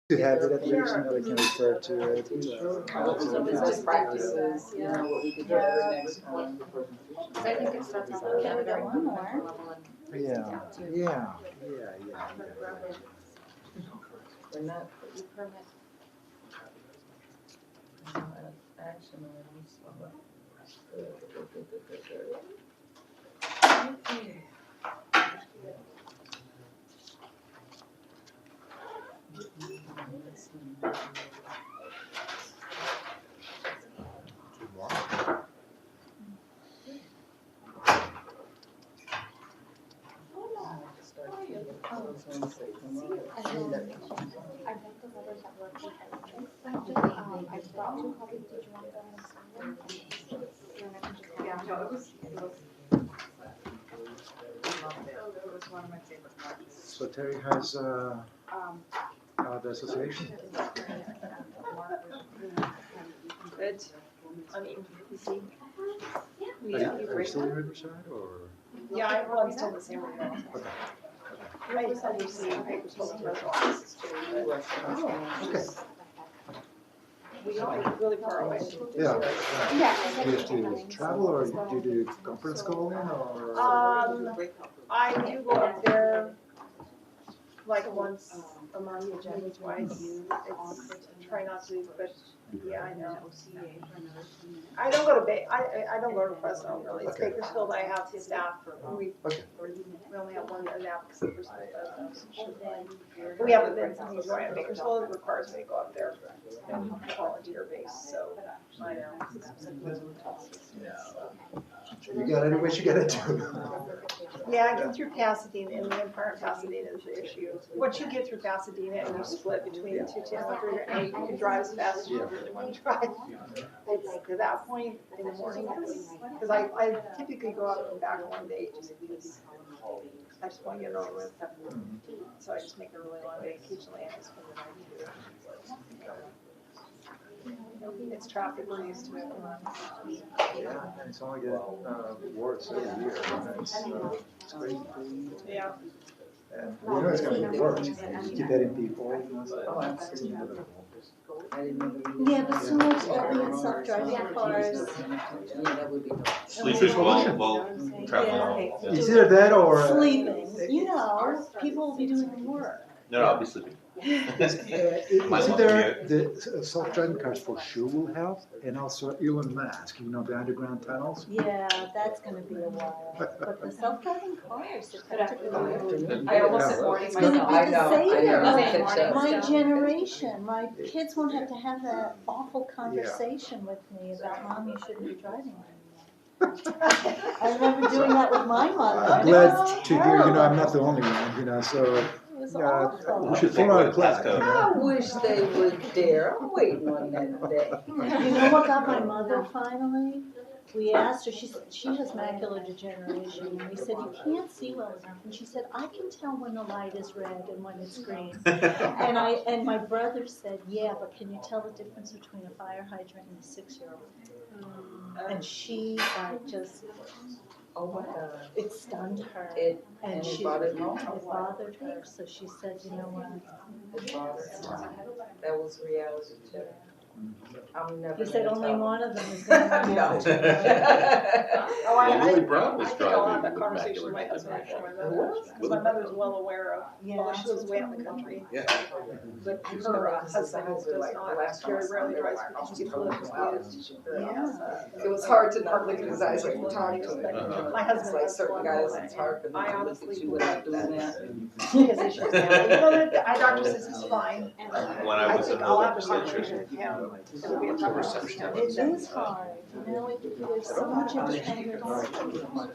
To have it at least, that I can refer to it. Some business practices, what we could do better next time. I think it starts off with category one more. Yeah. We're not Permit. action items. I brought 2 copies. Did you want to go ahead and sign them? Yeah, no, it was one of my favorite parts. So Terry has the association. Good. I mean, you see. Are you still in Riverside or? Yeah, I'm still the same right now. Okay. I used to see papers full of commercial offices too, but Okay. we are really far away. Yeah. Yeah. Do you have to travel or do you do conference calling or? I do go up there like once a month, maybe twice. It's try not to, but yeah, I know. I don't go to I don't go to Fresno really. It's Okay. Bakersfield. I have staff. We Okay. only have one advocacy person that does. We haven't been since we joined Bakersfield. It requires me to go up there and volunteer base. So I know. You got it which you gotta do. Yeah, I get through Pasadena, and the Empire in Pasadena is the issue. Once you get through Pasadena and you split between the 210 and 308, you can drive as fast as you really want to drive. It's to that point in the morning, because I typically go out and back one day just because I just want to get it over with. So I just make a really long day. Occasionally I just put the night to it's traffic, we're used to it. Yeah, it's only getting worse every year. It's great. Yeah. And we know it's gonna get worse. You keep hitting people. It's inevitable. Yeah, but so much self-driving cars. Yeah, that would be nice. Sleepers while traveling. Is either that or? Sleeping, people will be doing work. No, I'll be sleeping. Is either the self-driving cars for sure will help, and also Elon Musk, the underground tunnels. Yeah, that's gonna be a while, but the self-driving cars, I almost said morning It's gonna myself. be I know, the I know. my generation, my kids won't have to have that awful conversation with me about, Mom, you shouldn't be driving anymore. I remember doing that with my mother. I'm glad to hear, I'm not the only one, so. It was We awful. should pull out a plaque. I wish they would dare. I'm waiting on that day. You know what got my mother finally? We asked her, she has macular degeneration, and we said, you can't see well enough. And she said, I can tell when the light is red and when it's green. And my brother said, yeah, but can you tell the difference between a fire hydrant and a 6-year-old? And she just, Oh my God. it stunned her. And she, it bothered her. it bothered her, so she said, you know what? It bothered her. That was reality too. I'm never. He said gonna only tell one of them is going to No. Oh, Well, Willie Brown was I think I'll have driving that with conversation with my macular husband degeneration. for my mother, because my mother's well aware of, although she lives way out in the country. Yeah. But her husband does not, very rarely drives because she gets religious views. Yeah. It was hard to not look in his eyes when you talk to him. My husband It's like has certain one guys, woman, it's hard for them I to look honestly at you believe without doing that that. he has issues now. Even though the eye doctor says he's fine, When I was think in I'll Nova have a Scotia, conversation with him. It'll be a tough conversation. It is hard, there's so much independence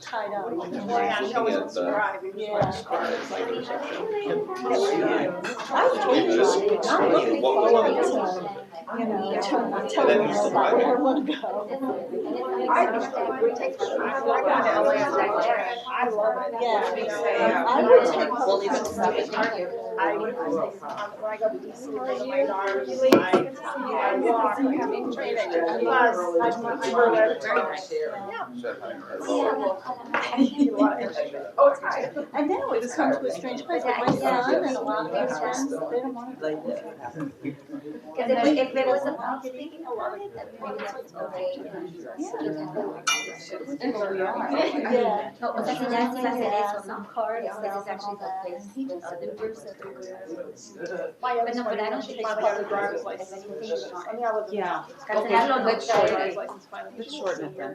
tied up. Well, yeah, he always wants to drive, he just wants to drive, it's like. I hate driving, I'm looking forward to it. you know, Yeah. tell And me then you more still about buy where I it. wanna go. I love it. Yeah. You know, I would take Fully trips to suspended. I would take, when I go to DC, my daughter's like, I walk, I have to train it, plus, I live. Very nice. Oh, it's high. And now it's come to a strange place, but my son and a lot of his friends, they don't want to go. Because if it was about thinking about it, then maybe it's okay. Yeah. No, o sea, si ya es hacer eso, Some ¿no? cards This is out and actually all the that, place and he with just other Ubers people. everywhere. My But youngest no, but I one, don't she think finally got her driver's license. I mean, I live in. Yeah. Cancelarlo no es Driver's chévere. license finally. It's short She enough. was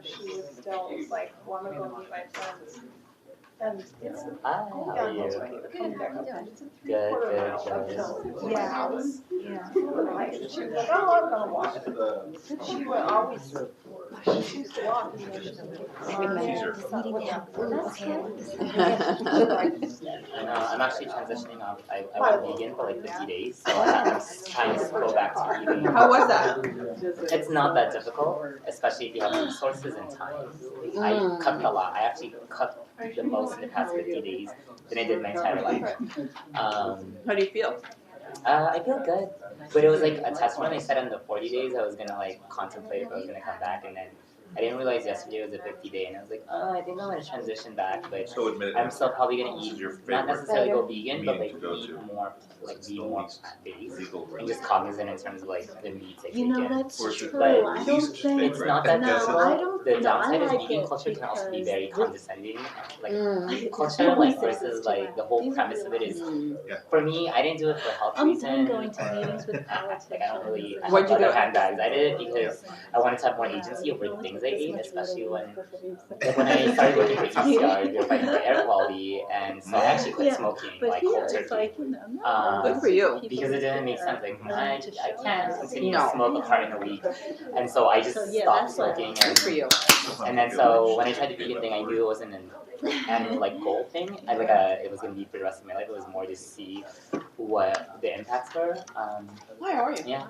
still like, wanna go meet my friends. And it's Hi, going how are down you? Hillsway, coming back up, it's a Good, 3/4 good, mile uphill good. to my Yeah. house. Yeah. Like, she was like, oh, I'm gonna walk. She would always, she used to walk. You know, she I know, I'm actually transitioning off. I went vegan for like 50 days, so I'm trying to go back to eating. How was that? It's not that difficult, especially if you have resources and time. I cooked a lot. I actually cooked the most in the past 50 days than I did my entire life. How do you feel? I feel good, but it was like a test run. I said in the 40 days I was gonna like contemplate if I was gonna come back, and then I didn't realize yesterday was a 50-day, and I was like, oh, I think I'm gonna transition back, but So admit I'm it. still probably gonna eat, Your not favorite necessarily go vegan, but meeting like to go eat to. more, like It's be the more least plant-based, legal and just cognizant in terms of like the meats I take You know, in. that's Or is true, it But I don't least think, It's not that no, difficult. I don't, The no, I downside is like vegan it culture can also be because very this- condescending, like These culture, like are versus like the whole These are premise of it really is, Yeah. for me, I didn't do it for health I'm reasons. done going to or- meetings with Like I don't really, I What'd have you other do? handbags. I did it because I wanted to have more agency over the things I ate, especially when I started looking for ECR, verifying my air quality, and so I actually quit Yeah, smoking, But like here, cold it's turkey. like, you know, no. Good for you. Because it didn't make sense. Like I can't continue to No. smoke a part in a week, and so I just So, yeah, stopped that's why- smoking. Good for you. And then so when I tried the vegan thing, I knew it wasn't an end like goal thing. I like it was gonna be for the rest of my life. It was more to see what the impacts were. Hi, how are you? Yeah.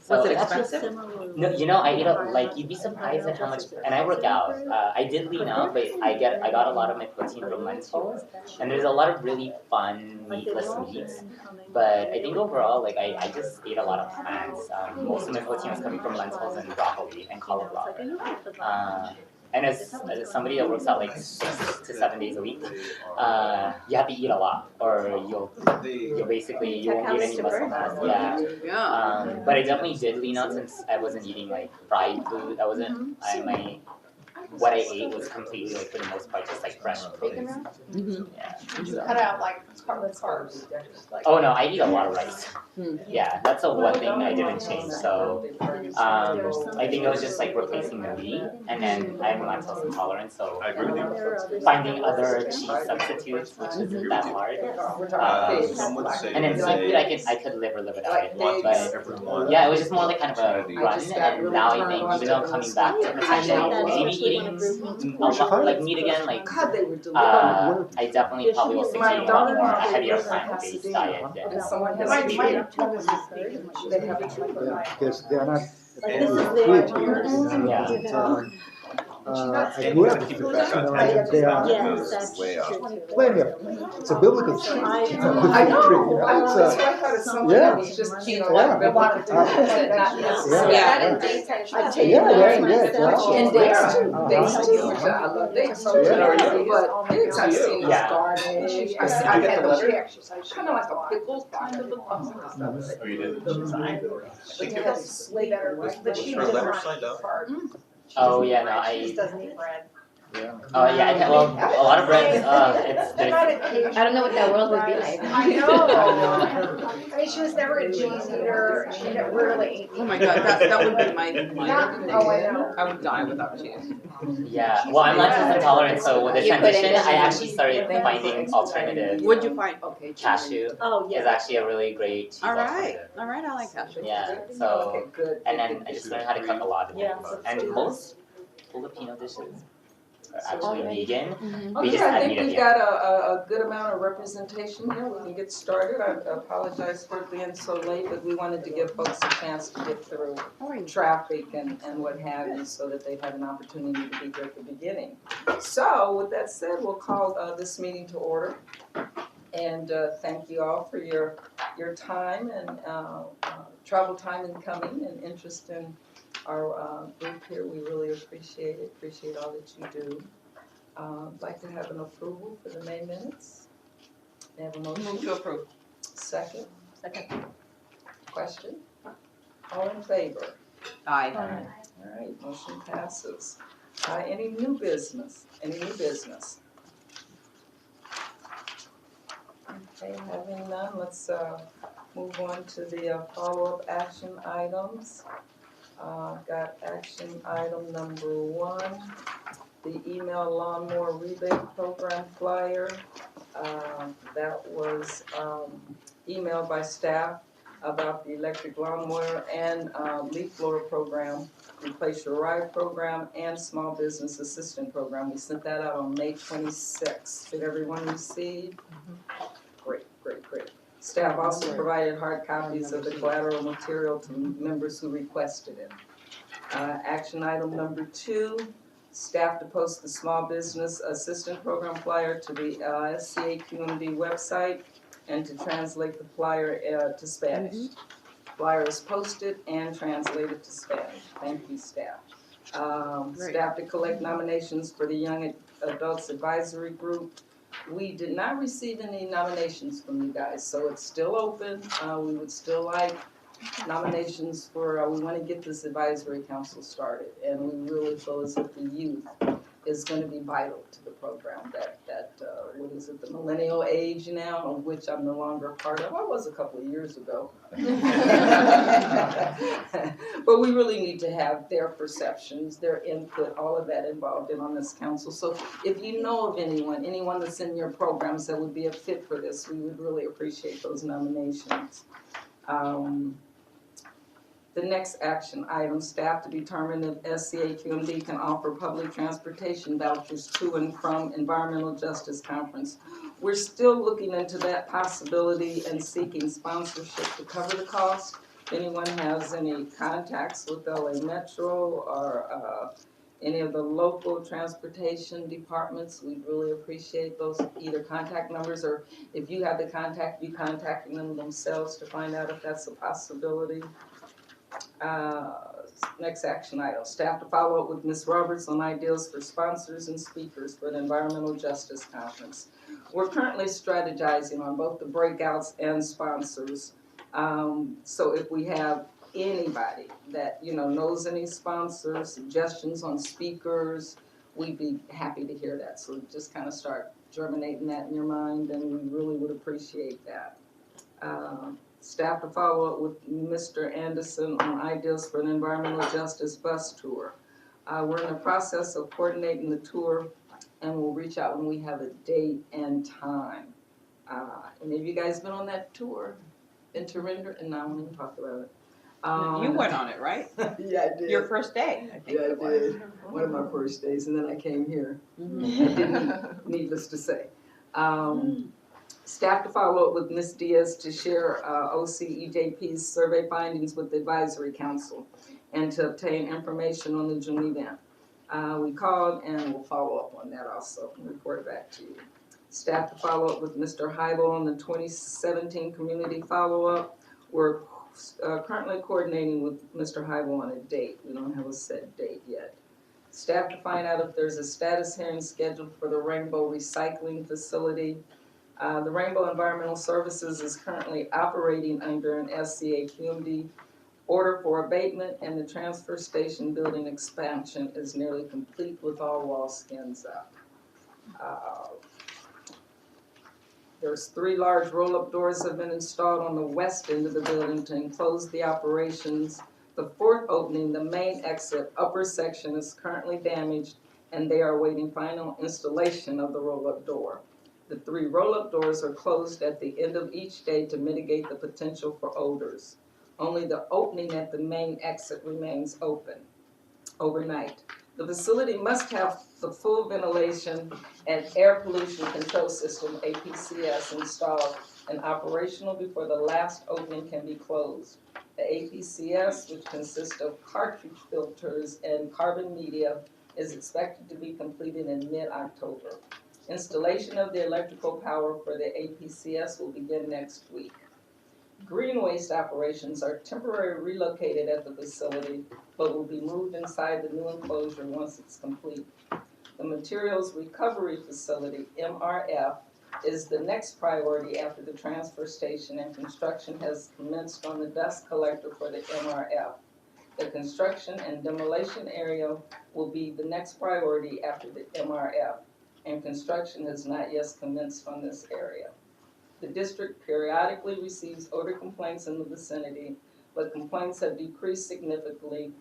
Was it it's actually- expensive? No, you know, I eat a, like you'd be surprised at how much, and I work out. I did lean out, but I got a lot of my protein from lentils, and there's a lot of really fun meatless meats. But I think overall, like I just ate a lot of plants. Most of my protein was coming from lentils and broccoli and cauliflower. And as somebody that works out like 6 to 7 days a week, you have to eat a lot, or you'll basically you won't gain any muscle mass. Yeah. Yeah. But I definitely did lean out since I wasn't eating like fried food. I wasn't. What I ate was completely like for the most part just like fresh produce. Yeah. So. cut out like carbs. Just like- Oh no, I eat a lot of rice. Hmm. Yeah, that's the one thing I didn't change. So I think it was just like replacing the meat, and then I'm lactose intolerant, so I agree with you. finding other cheese substitutes, which isn't that hard. Some would say And then that seafood, they I could live or live without it. want But everyone. yeah, it was just more like kind of a run, and now I think even though I'm coming back to potentially maybe eating a lot like meat again, like I definitely probably will stick to eating a lot more a heavier plant-based diet than. Because they're not Like, this is food their here, you know, Yeah. and, I grew up with you know, and there are Yes, that's way up. true. plenty of, it's a biblical tree, it's a biblical I know. tree, you know, it's That's a, why I thought it's something yeah. that was just, you know, Yeah. like, a lot of Yeah. Yeah. I take Yeah, that yeah, myself. yeah. And dates too. Uh-huh. Dates too. I love dates too. Yeah. But dates I've seen is Yeah. garbage. I get the letter. Kind of like a pickle. Oh, you did? Thank you. Way better. But she Her was letter not signed up. hard. Oh yeah, no, She just I. doesn't eat bread. Yeah. Oh yeah, I can, well, a lot of bread. It's They're not there's. occasional. I don't know what that world would be like. I know. I mean, she was never a cheese eater. She rarely ate. Oh my God, that would be my Oh, I know. I would die without cheese. Yeah, well, I'm lactose intolerant, so with the You couldn't transition, I eat. actually started finding alternatives. What'd you find? Cashew Oh, is yeah. actually a really great cheese All right, alternative. all right, I like cashew. Yeah, so and then I just learned how to cook a lot of Yeah. things, and most Filipino dishes actually vegan. We Okay, just I had think meat at we've the end. got a good amount of representation here. We can get started. I apologize for being so late, but we wanted to give folks a chance to get through traffic and what have you, so that they've had an opportunity to be here at the beginning. So with that said, we'll call this meeting to order. And thank you all for your time and travel time in coming and interest in our group here. We really appreciate it, appreciate all that you do. I'd like to have an approval for the May minutes. May I have a motion? Move to approve. Second, Second. question? All in favor? Aye. All right, motion passes. Any new business? Any new business? Okay, having none, let's move on to the follow-up action items. Got action item number 1, the email lawnmower rebate program flyer. That was emailed by staff about the electric lawnmower and leaf blower program, Replace Your Ride program, and small business assistant program. We sent that out on May 26th. Did everyone receive? Great, great, great. Staff also provided hard copies of the collateral material to members who requested it. Action item number 2, staff to post the small business assistant program flyer to the SCAQMD website and to translate the flyer to Spanish. Flyer is posted and translated to Spanish. Thank you, staff. Staff to collect nominations for the Young Adults Advisory Group. We did not receive any nominations from you guys, so it's still open. We would still like nominations for, we want to get this advisory council started, and we really feel as if the youth is going to be vital to the program. That what is it, the millennial age now, of which I'm no longer a part of. I was a couple of years ago. But we really need to have their perceptions, their input, all of that involved in on this council. So if you know of anyone that's in your programs that would be a fit for this, we would really appreciate those nominations. The next action item, staff to determine if SCAQMD can offer public transportation vouchers to and from Environmental Justice Conference. We're still looking into that possibility and seeking sponsorship to cover the cost. If anyone has any contacts with LA Metro or any of the local transportation departments, we'd really appreciate those either contact numbers, or if you have the contact, you contacting them themselves to find out if that's a possibility. Next action item, staff to follow up with Ms. Roberts on ideas for sponsors and speakers for the Environmental Justice Conference. We're currently strategizing on both the breakouts and sponsors. So if we have anybody that knows any sponsors, suggestions on speakers, we'd be happy to hear that. So just kind of start germinating that in your mind, and we really would appreciate that. Staff to follow up with Mr. Anderson on ideas for an environmental justice bus tour. We're in the process of coordinating the tour, and we'll reach out when we have a date and time. Any of you guys been on that tour? Been to Render? And now I'm going to talk about it. You went on it, right? Yeah, I did. Your first day, I think Yeah, I it was. did. One of my first days, and then I came here. Mhm. I didn't, needless to say. Staff to follow up with Ms. Diaz to share OCEJP's survey findings with the Advisory Council and to obtain information on the June event. We called and we'll follow up on that also and report back to you. Staff to follow up with Mr. Heibel on the 2017 community follow-up. We're currently coordinating with Mr. Heibel on a date. We don't have a set date yet. Staff to find out if there's a status hearing scheduled for the Rainbow Recycling Facility. The Rainbow Environmental Services is currently operating under an SCAQMD order for abatement, and the transfer station building expansion is nearly complete with all wall skins up. There's 3 large roll-up doors have been installed on the west end of the building to enclose the operations. The 4th opening, the main exit upper section, is currently damaged, and they are awaiting final installation of the roll-up door. The 3 roll-up doors are closed at the end of each day to mitigate the potential for odors. Only the opening at the main exit remains open overnight. The facility must have the full ventilation and air pollution control system, APCS, installed and operational before the last opening can be closed. The APCS, which consists of cartridge filters and carbon media, is expected to be completed in mid-October. Installation of the electrical power for the APCS will begin next week. Green waste operations are temporarily relocated at the facility, but will be moved inside the new enclosure once it's complete. The Materials Recovery Facility, MRF, is the next priority after the transfer station, and construction has commenced on the dust collector for the MRF. The construction and demolition area will be the next priority after the MRF, and construction has not yet commenced on this area. The district periodically receives odor complaints in the vicinity, but complaints have decreased significantly,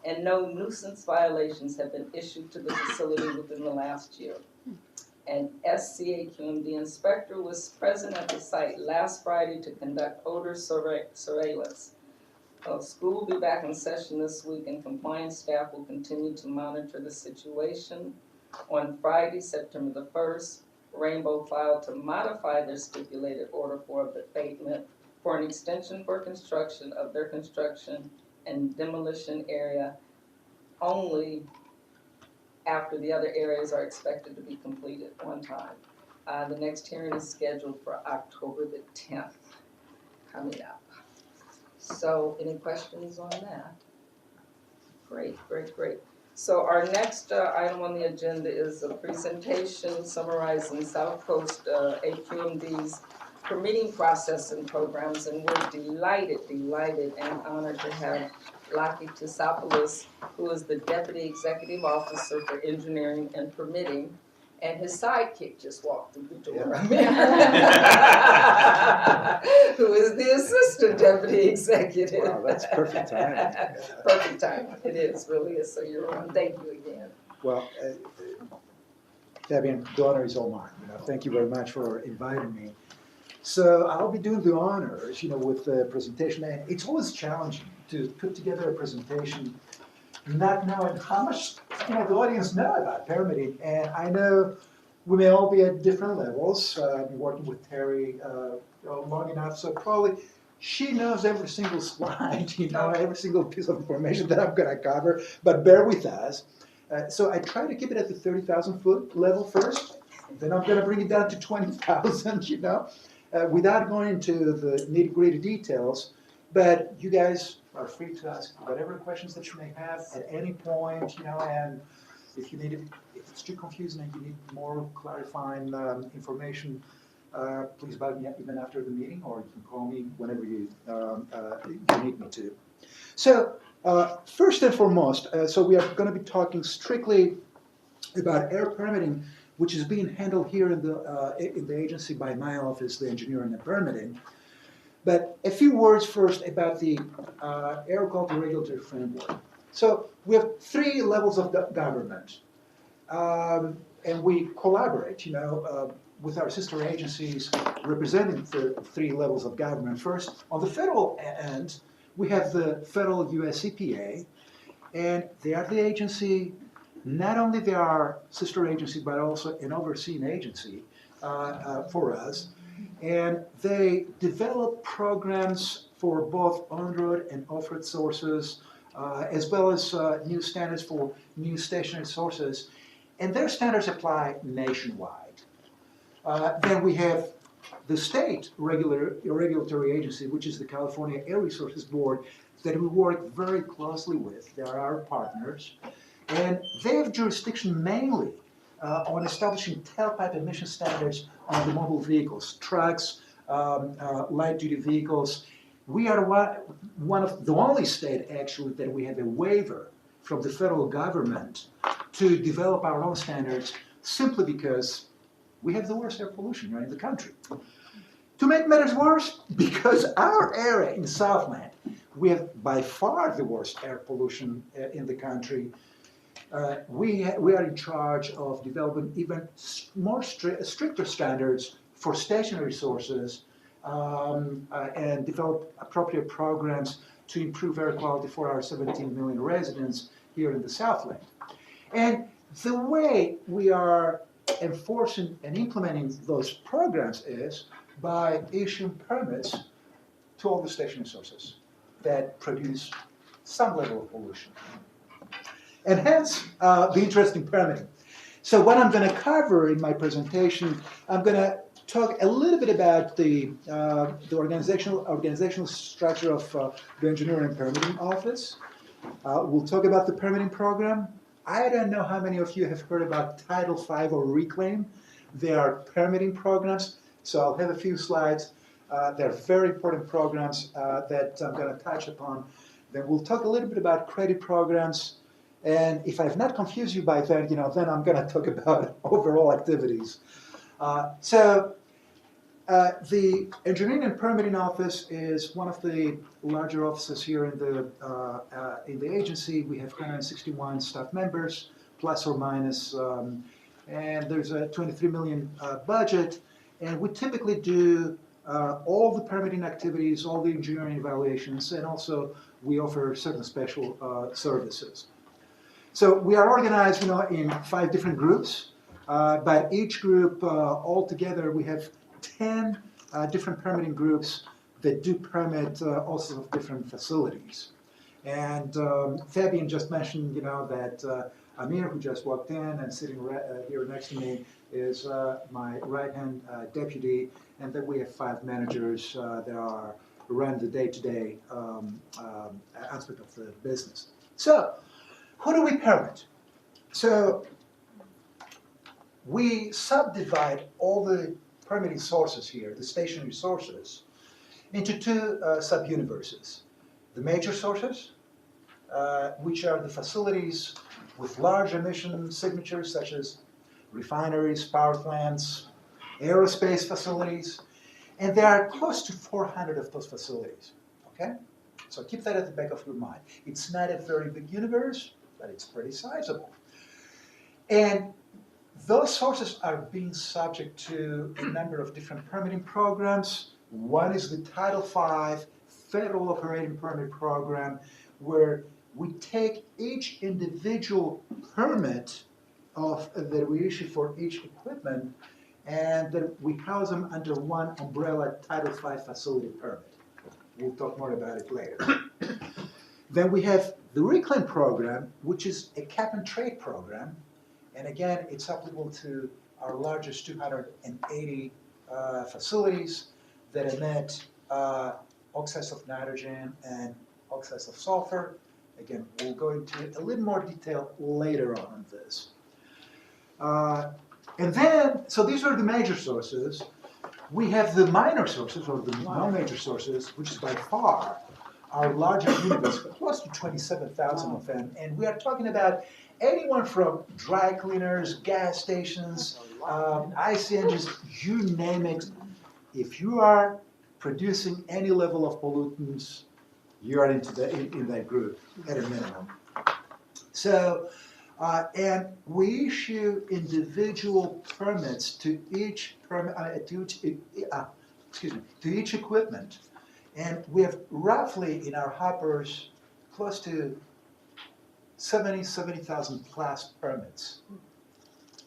and no nuisance violations have been issued to the facility within the last year. An SCAQMD inspector was present at the site last Friday to conduct odor surveillance. School will be back in session this week, and compliance staff will continue to monitor the situation. On Friday, September the 1st, Rainbow filed to modify their stipulated order for abatement for an extension for construction of their construction and demolition area only after the other areas are expected to be completed on time. The next hearing is scheduled for October the 10th, coming up. So any questions on that? Great, great, great. So our next item on the agenda is a presentation summarizing South Coast AQMD's permitting process and programs, and we're delighted and honored to have Laki Tisopoulos, who is the Deputy Executive Officer for Engineering and Permitting, and his sidekick just walked through the door. Who is the Assistant Deputy Executive. Wow, that's perfect timing. Perfect timing, it is, really is, so you're on, thank you again. Well, Fabian, the honor is all mine. Thank you very much for inviting me. So I'll be doing the honors, with the presentation. And it's always challenging to put together a presentation not knowing how much, the audience know about permitting. And I know we may all be at different levels. I've been working with Terry long enough, so probably she knows every single slide, every single piece of information that I'm going to cover, but bear with us. So I try to keep it at the 30,000 foot level first, then I'm going to bring it down to 20,000, without going into the nitty-gritty details. But you guys are free to ask whatever questions that you may have at any point, and if you need it, if it's too confusing and you need more clarifying information, please bug me even after the meeting, or you can call me whenever you need me to. So first and foremost, so we are going to be talking strictly about air permitting, which is being handled here in the agency by my office, the Engineering and Permitting. But a few words first about the air quality regulatory framework. So we have 3 levels of government, and we collaborate, with our sister agencies representing the 3 levels of government. First, on the federal end, we have the federal US EPA, and they are the agency. Not only they are sister agency, but also an overseeing agency for us. And they develop programs for both on-road and off-road sources, as well as new standards for new stationary sources. And their standards apply nationwide. Then we have the state regulatory agency, which is the California Air Resources Board, that we work very closely with. They are our partners. And they have jurisdiction mainly on establishing tailpipe emission standards on the mobile vehicles, trucks, light-duty vehicles. We are one of the only state, actually, that we have a waiver from the federal government to develop our own standards, simply because we have the worst air pollution in the country. To make matters worse, because our area in Southland, we have by far the worst air pollution in the country. We are in charge of developing even more stricter standards for stationary sources and develop appropriate programs to improve air quality for our 17 million residents here in the Southland. And the way we are enforcing and implementing those programs is by issuing permits to all the station sources that produce some level of pollution. And hence, the interest in permitting. So what I'm going to cover in my presentation, I'm going to talk a little bit about the organizational structure of the Engineering and Permitting Office. We'll talk about the permitting program. I don't know how many of you have heard about Title V or Reclaim. They are permitting programs, so I'll have a few slides. They're very important programs that I'm going to touch upon. Then we'll talk a little bit about credit programs. And if I've not confused you by then, then I'm going to talk about overall activities. The Engineering and Permitting Office is one of the larger offices here in the agency. We have 161 staff members, plus or minus, and there's a 23 million budget. And we typically do all the permitting activities, all the engineering evaluations, and also we offer certain special services. So we are organized, in 5 different groups, but each group altogether we have 10 different permitting groups that do permit all sorts of different facilities. And Fabian just mentioned, that Amir, who just walked in and sitting here next to me, is my right-hand deputy, and then we have 5 managers that run the day-to-day aspect of the business. So, who do we permit? So, we subdivide all the permitting sources here, the stationary sources, into 2 sub-universes. The major sources, which are the facilities with large emission signatures, such as refineries, power plants, aerospace facilities, and there are close to 400 of those facilities, okay? So keep that at the back of your mind. It's not a very big universe, but it's pretty sizable. And those sources are being subject to a number of different permitting programs. One is the Title V Federal Operating Permit Program, where we take each individual permit that we issue for each equipment, and then we house them under one umbrella Title V facility permit. We'll talk more about it later. Then we have the Reclaim program, which is a cap and trade program. And again, it's applicable to our largest 280 facilities that emit oxides of nitrogen and oxides of sulfur. Again, we'll go into a little more detail later on this. And then, so these are the major sources. We have the minor sources, or the non-major sources, which is by far our largest universe, close to 27,000 of them. And we are talking about anyone from dry cleaners, gas stations, IC engines, you name it. If you are producing any level of pollutants, you are in that group at a minimum. So, and we issue individual permits to each equipment, and we have roughly in our hoppers close to 70,000 plus permits.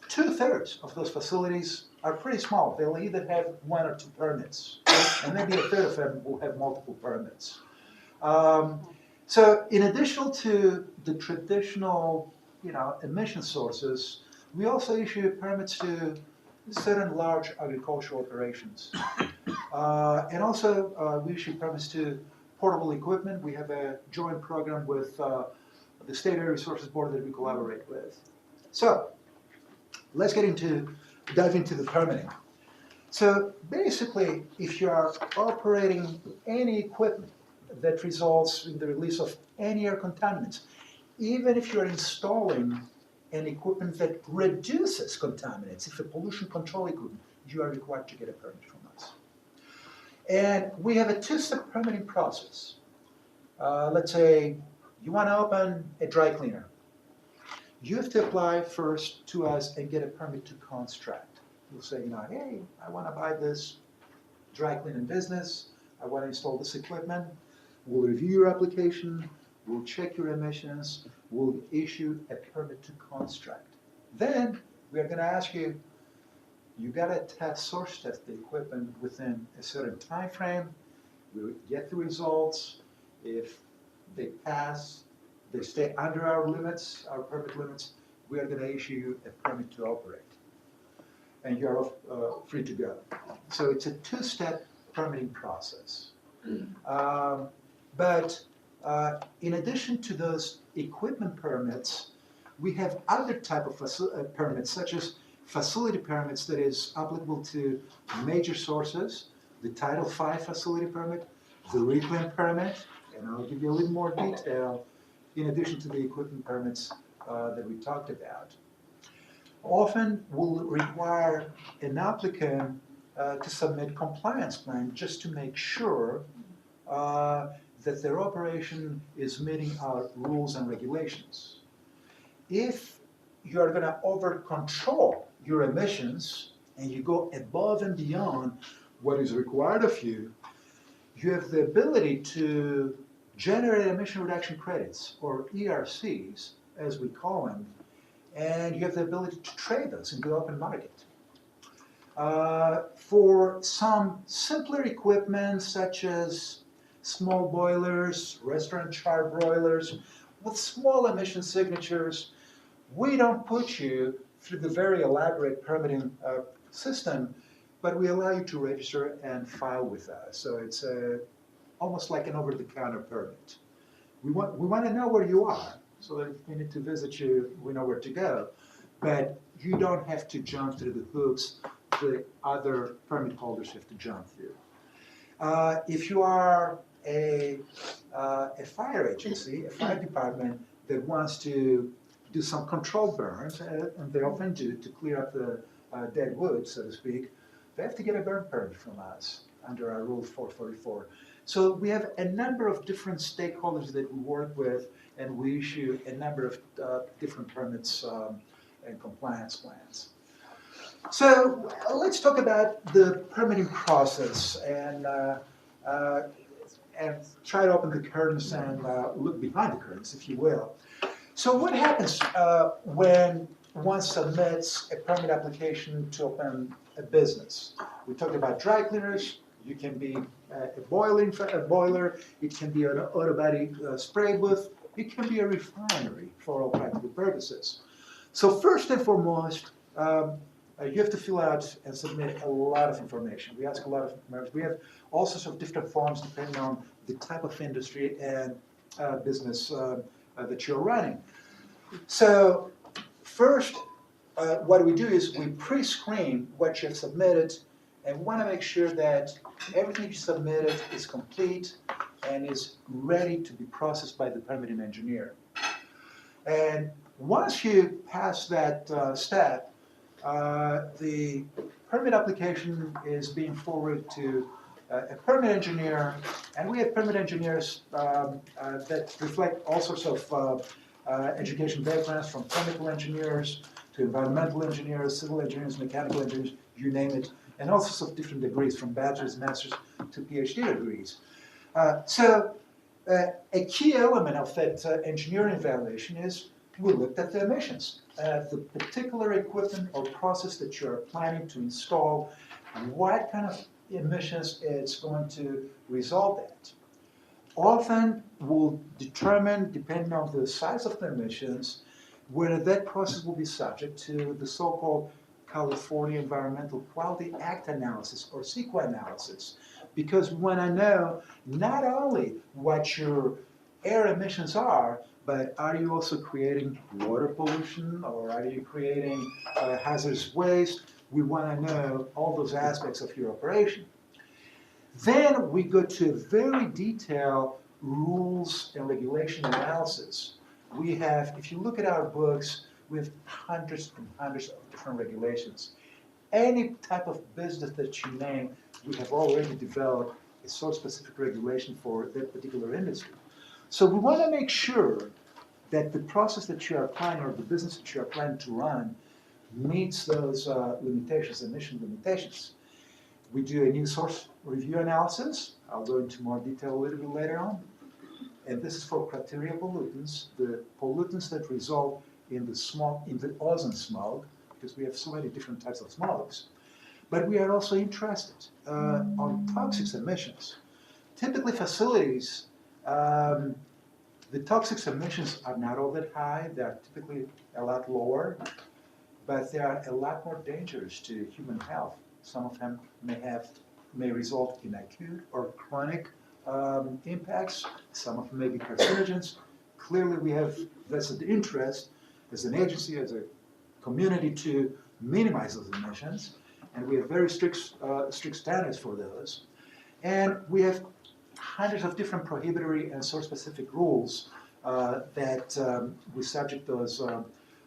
2/3 of those facilities are pretty small. They'll either have 1 or 2 permits, and maybe 1/3 of them will have multiple permits. So in addition to the traditional, emission sources, we also issue permits to certain large agricultural operations. And also we issue permits to portable equipment. We have a joint program with the State Air Resources Board that we collaborate with. So let's dive into the permitting. So basically, if you are operating any equipment that results in the release of any air contaminants, even if you're installing an equipment that reduces contaminants, if a pollution control equipment, you are required to get a permit from us. And we have a 2-step permitting process. Let's say you want to open a dry cleaner. You have to apply first to us and get a permit to construct. You'll say, hey, I want to buy this dry cleaning business. I want to install this equipment. We'll review your application. we'll check your emissions, we'll issue a permit to construct. Then we're gonna ask you, you gotta source test the equipment within a certain time frame. We'll get the results. If they pass, they stay under our limits, our permit limits, we are gonna issue you a permit to operate. And you're free to go. So it's a two-step permitting process. But in addition to those equipment permits, we have other type of permits, such as facility permits that is applicable to major sources, the Title V facility permit, the reclaim permit, and I'll give you a little more detail in addition to the equipment permits that we talked about. Often will require an applicant to submit compliance plan just to make sure that their operation is meeting our rules and regulations. If you're going to over-control your emissions and you go above and beyond what is required of you, you have the ability to generate emission reduction credits, or ERCs, as we call them, and you have the ability to trade those in the open market. For some simpler equipment, such as small boilers, restaurant char broilers, with small emission signatures, we don't put you through the very elaborate permitting system, but we allow you to register and file with us. So it's almost like an over-the-counter permit. We want to know where you are, so that if we need to visit you, we know where to go. But you don't have to jump through the hoops the other permit holders have to jump through. If you are a fire agency, a fire department that wants to do some controlled burns, and they often do, to clear up the dead wood, so to speak, they have to get a burn permit from us under our Rule 444. So we have a number of different stakeholders that we work with, and we issue a number of different permits and compliance plans. So let's talk about the permitting process and try to open the curtains and look behind the curtains, if you will. So what happens when one submits a permit application to open a business? We talked about dry cleaners. You can be a boiler. It can be an auto body spray booth. It can be a refinery for all practical purposes. So first and foremost, you have to fill out and submit a lot of information. We ask a lot of information. We have all sorts of different forms depending on the type of industry and business that you're running. So first, what we do is we pre-screen what you've submitted, and we want to make sure that everything you submitted is complete and is ready to be processed by the permitting engineer. And once you pass that step, the permit application is being forwarded to a permit engineer, and we have permit engineers that reflect all sorts of education backgrounds, from chemical engineers to environmental engineers, civil engineers, mechanical engineers, you name it, and all sorts of different degrees, from bachelor's, master's to PhD degrees. So a key element of that engineering evaluation is we looked at the emissions, the particular equipment or process that you're planning to install, what kind of emissions it's going to result in. Often we'll determine, depending on the size of the emissions, whether that process will be subject to the so-called California Environmental Quality Act analysis, or CEQA analysis, because we want to know not only what your air emissions are, but are you also creating water pollution, or are you creating hazardous waste? We want to know all those aspects of your operation. Then we go to very detailed rules and regulation analysis. We have, if you look at our books, we have hundreds and hundreds of different regulations. Any type of business that you name, we have already developed a source-specific regulation for that particular industry. So we want to make sure that the process that you are planning, or the business that you are planning to run, meets those limitations, emission limitations. We do a new source review analysis. I'll go into more detail a little bit later on. and this is for criteria pollutants, the pollutants that result in the smog, in the ozone smog, because we have so many different types of smogs. But we are also interested on toxic emissions. Typically facilities, the toxic emissions are not all that high, they are typically a lot lower, but they are a lot more dangerous to human health. Some of them may result in acute or chronic impacts. Some of them may be carcinogens. Clearly, we have vested interest as an agency, as a community, to minimize those emissions, and we have very strict standards for those. And we have hundreds of different prohibitory and source-specific rules that we subject those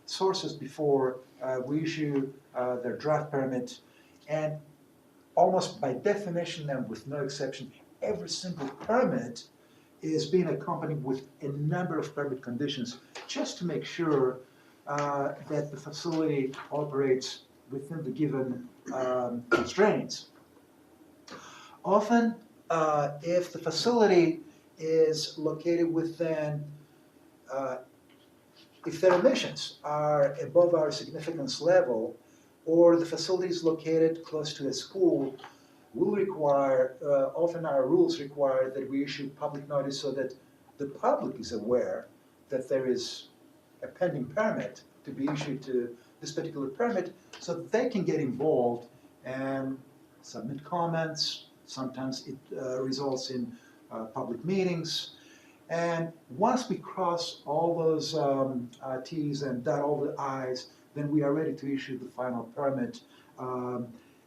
sources before we issue their draft permit. And almost by definition and with no exception, every single permit is being accompanied with a number of permit conditions just to make sure that the facility operates within the given constraints. Often, if the facility is located within, if their emissions are above our significance level, or the facility is located close to a school, will require, often our rules require that we issue public notice so that the public is aware that there is a pending permit to be issued to this particular permit, so that they can get involved and submit comments. Sometimes it results in public meetings. And once we cross all those T's and dot all the I's, then we are ready to issue the final permit.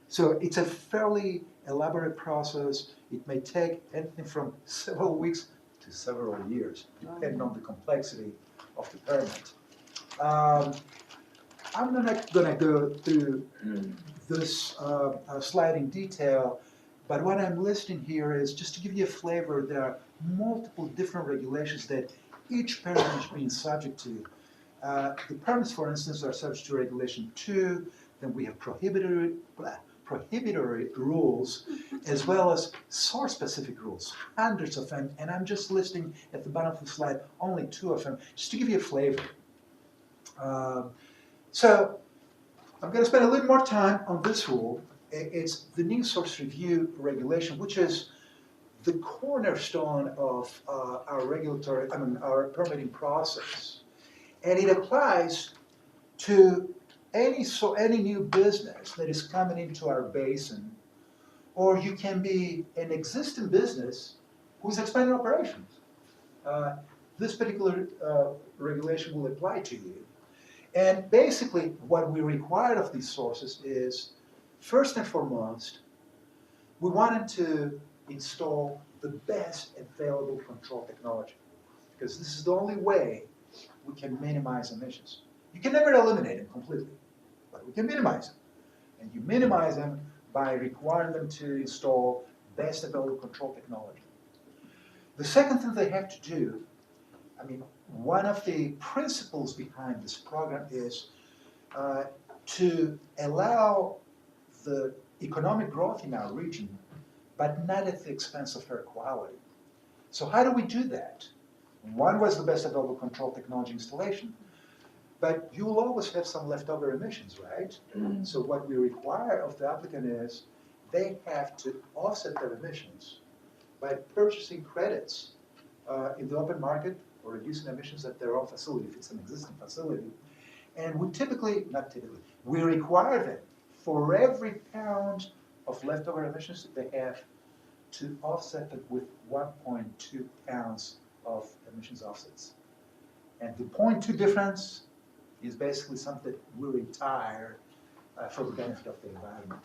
So it's a fairly elaborate process. It may take anything from several weeks to several years, depending on the complexity of the permit. I'm not going to go through this slide in detail, but what I'm listing here is just to give you a flavor. There are multiple different regulations that each permit is being subject to. The permits, for instance, are subject to Regulation 2. Then we have prohibitory rules, as well as source-specific rules, hundreds of them. And I'm just listing at the bottom of the slide only 2 of them, just to give you a flavor. So I'm going to spend a little more time on this rule. It's the new source review regulation, which is the cornerstone of our permitting process. And it applies to any new business that is coming into our basin, or you can be an existing business who's expanding operations. This particular regulation will apply to you. And basically, what we require of these sources is, first and foremost, we wanted to install the best available control technology, because this is the only way we can minimize emissions. You can never eliminate them completely, but we can minimize them. And you minimize them by requiring them to install best available control technology. The second thing they have to do, one of the principles behind this program is to allow the economic growth in our region, but not at the expense of air quality. So how do we do that? One was the best available control technology installation, but you will always have some leftover emissions, right? So what we require of the applicant is they have to offset their emissions by purchasing credits in the open market or reducing emissions at their own facility, if it's an existing facility. And we require them for every pound of leftover emissions that they have to offset it with 1.2 pounds of emissions offsets. And the 0.2 difference is basically something that we retire for the benefit of the environment.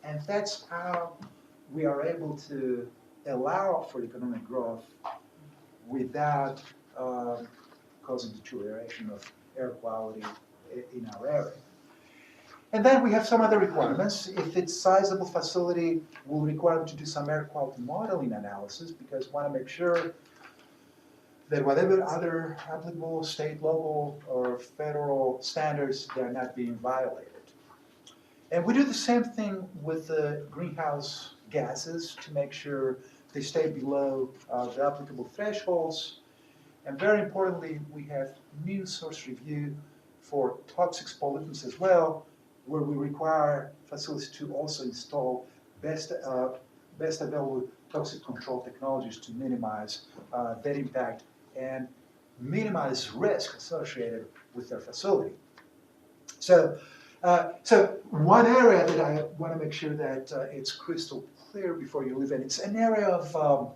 And that's how we are able to allow for economic growth without causing deterioration of air quality in our area. And then we have some other requirements. If it's a sizable facility, we'll require them to do some air quality modeling analysis, because we want to make sure that whatever other applicable state, local, or federal standards, they're not being violated. And we do the same thing with the greenhouse gases to make sure they stay below the applicable thresholds. And very importantly, we have new source review for toxic pollutants as well, where we require facilities to also install best available toxic control technologies to minimize that impact and minimize risk associated with their facility. So, so one area that I want to make sure that it's crystal clear before you leave, and it's an area of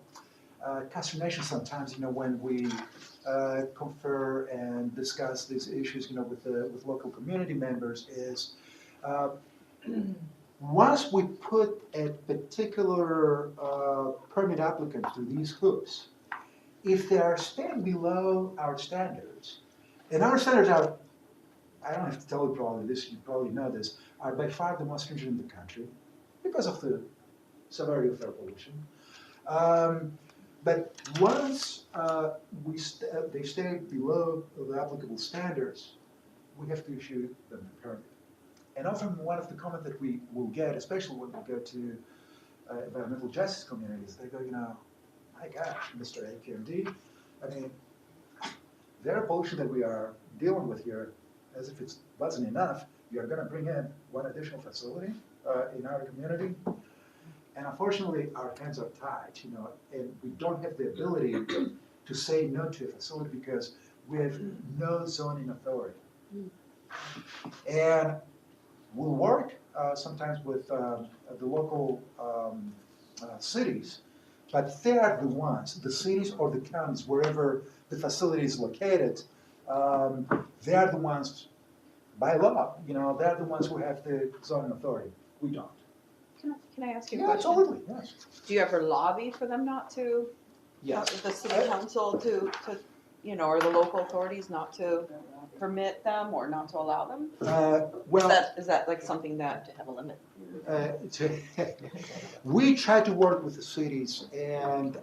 consternation sometimes, when we confer and discuss these issues, with local community members, is once we put a particular permit applicant through these hoops, if they are staying below our standards, and our standards are, I don't have to tell you probably this, you probably know this, are by far the most stringent in the country because of the severity of air pollution. But once they stay below the applicable standards, we have to issue them a permit. And often one of the comments that we will get, especially when we go to environmental justice communities, they go, my gosh, Mr. SCAQMD, I mean, the air pollution that we are dealing with here, as if it wasn't enough, you're going to bring in one additional facility in our community. And unfortunately, our hands are tied, and we don't have the ability to say no to a facility because we have no zoning authority. And we'll work sometimes with the local cities, but they are the ones, the cities or the counties, wherever the facility is located, they are the ones, by law, they're the ones who have the zoning authority. We don't. Can I ask you a Yeah, question? absolutely, yes. Do you ever lobby for them not to, Yes. the city council to, or the local authorities not to permit them or not to allow them? Well, Is that like something that? To have a limit. we try to work with the cities and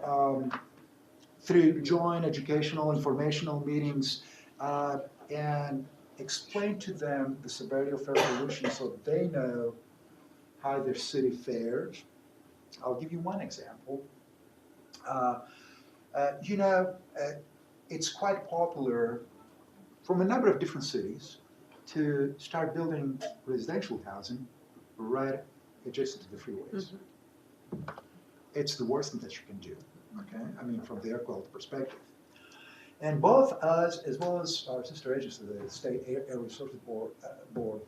through joint educational, informational meetings and explain to them the severity of air pollution so they know how their city fares. I'll give you one example. It's quite popular from a number of different cities to start building residential housing right adjacent to the freeways. Mm-hmm. It's the worst thing that you can do, okay? I mean, from the air quality perspective. And both us, as well as our sister agency, the State Air Resources Board,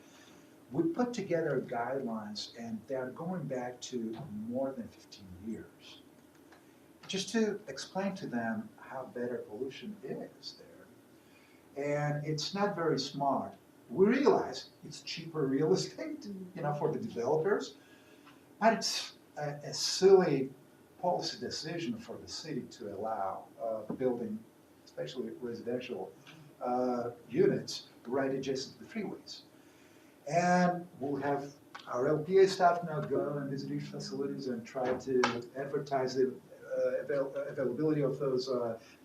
we put together guidelines, and they're going back to more than 15 years, just to explain to them how bad air pollution is there. And it's not very smart. We realize it's cheaper real estate, for the developers, but it's a silly policy decision for the city to allow building, especially residential units, right adjacent to the freeways. And we'll have our LPA staff now go and visit each facilities and try to advertise the availability of those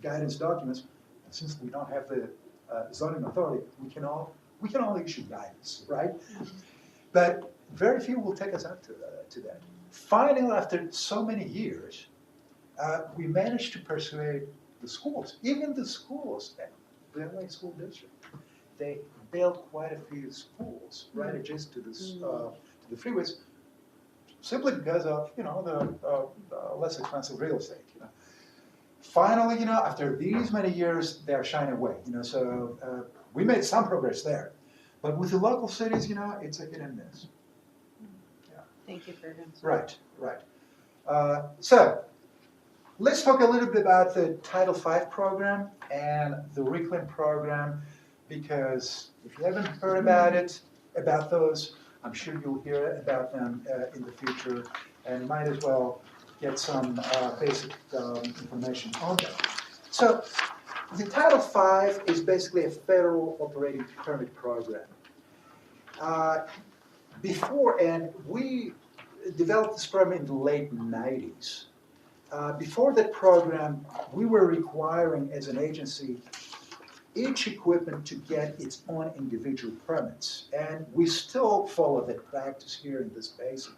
guidance documents. And since we don't have the zoning authority, we can only issue guidance, right? But very few will take us up to that. Finally, after so many years, we managed to persuade the schools, even the schools, the LA School District. They built quite a few schools right adjacent to the freeways, simply because of the less expensive real estate. Finally, after these many years, they're shining away. So we made some progress there, but with the local cities, it's a hit and miss. Yeah. Thank you for your answer. Right. So let's talk a little bit about the Title V program and the Reclaim program, because if you haven't heard about those, I'm sure you'll hear about them in the future, and might as well get some basic information on them. So the Title V is basically a federal operating permit program. And we developed this program in the late 90s. Before that program, we were requiring, as an agency, each equipment to get its own individual permits. And we still follow that practice here in this basin.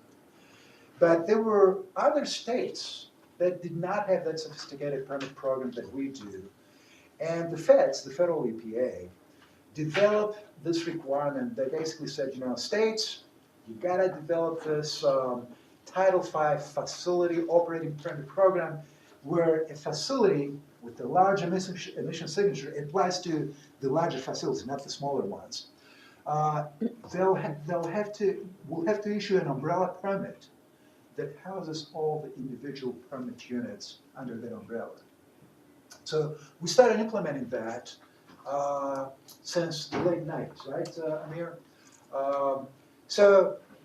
But there were other states that did not have that sophisticated permit program that we do. And the feds, the federal EPA, developed this requirement. They basically said, states, you gotta develop this Title V facility operating permit program where a facility with a large emission signature applies to the larger facilities, not the smaller ones. We'll have to issue an umbrella permit that houses all the individual permit units under that umbrella. So we started implementing that since the late 90s, right, Amir?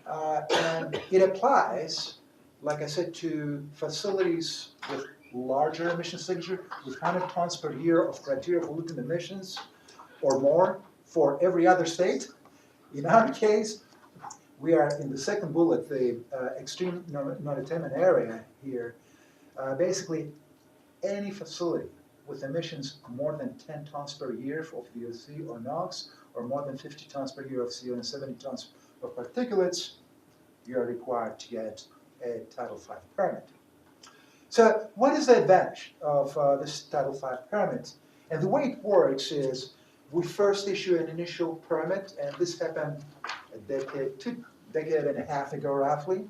And it applies, like I said, to facilities with larger emission signature, with 100 tons per year of criteria pollutant emissions or more for every other state. In our case, we are in the second bullet, the extreme non-attainment area here. Basically, any facility with emissions more than 10 tons per year of VOC or NOx, or more than 50 tons per year of CO and 70 tons of particulates, you are required to get a Title V permit. So what is the advantage of this Title V permit? And the way it works is we first issue an initial permit, and this happened two decades and a half ago roughly.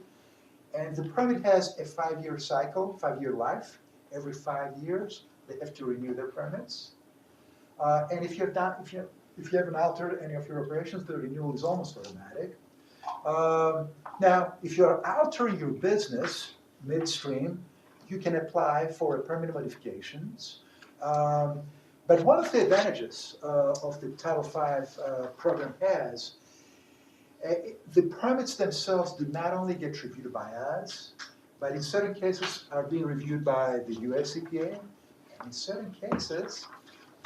And the permit has a 5-year cycle, 5-year life. Every 5 years, they have to renew their permits. And if you haven't altered any of your operations, the renewal is almost automatic. Now, if you're altering your business midstream, you can apply for a permit modifications. But one of the advantages of the Title V program has, the permits themselves do not only get reviewed by us, but in certain cases are being reviewed by the US EPA. And in certain cases,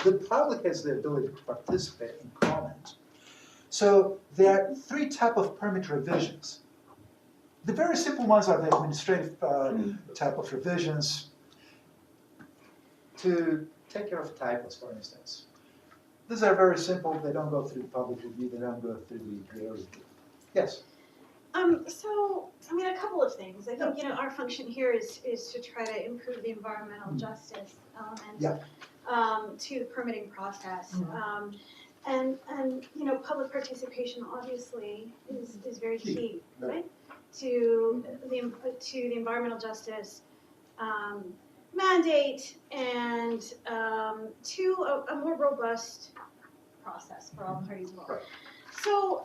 the public has the ability to participate and comment. So there are 3 types of permit revisions. The very simple ones are the administrative type of revisions to take care of typos, for instance. These are very simple. They don't go through public review. They don't go through the EPA review. Yes? So, I mean, a couple of things. I think, our function here is to try to improve the environmental justice element to the permitting process. And public participation obviously is very key, right? To the environmental justice mandate and to a more robust process for all parties involved. Right. So,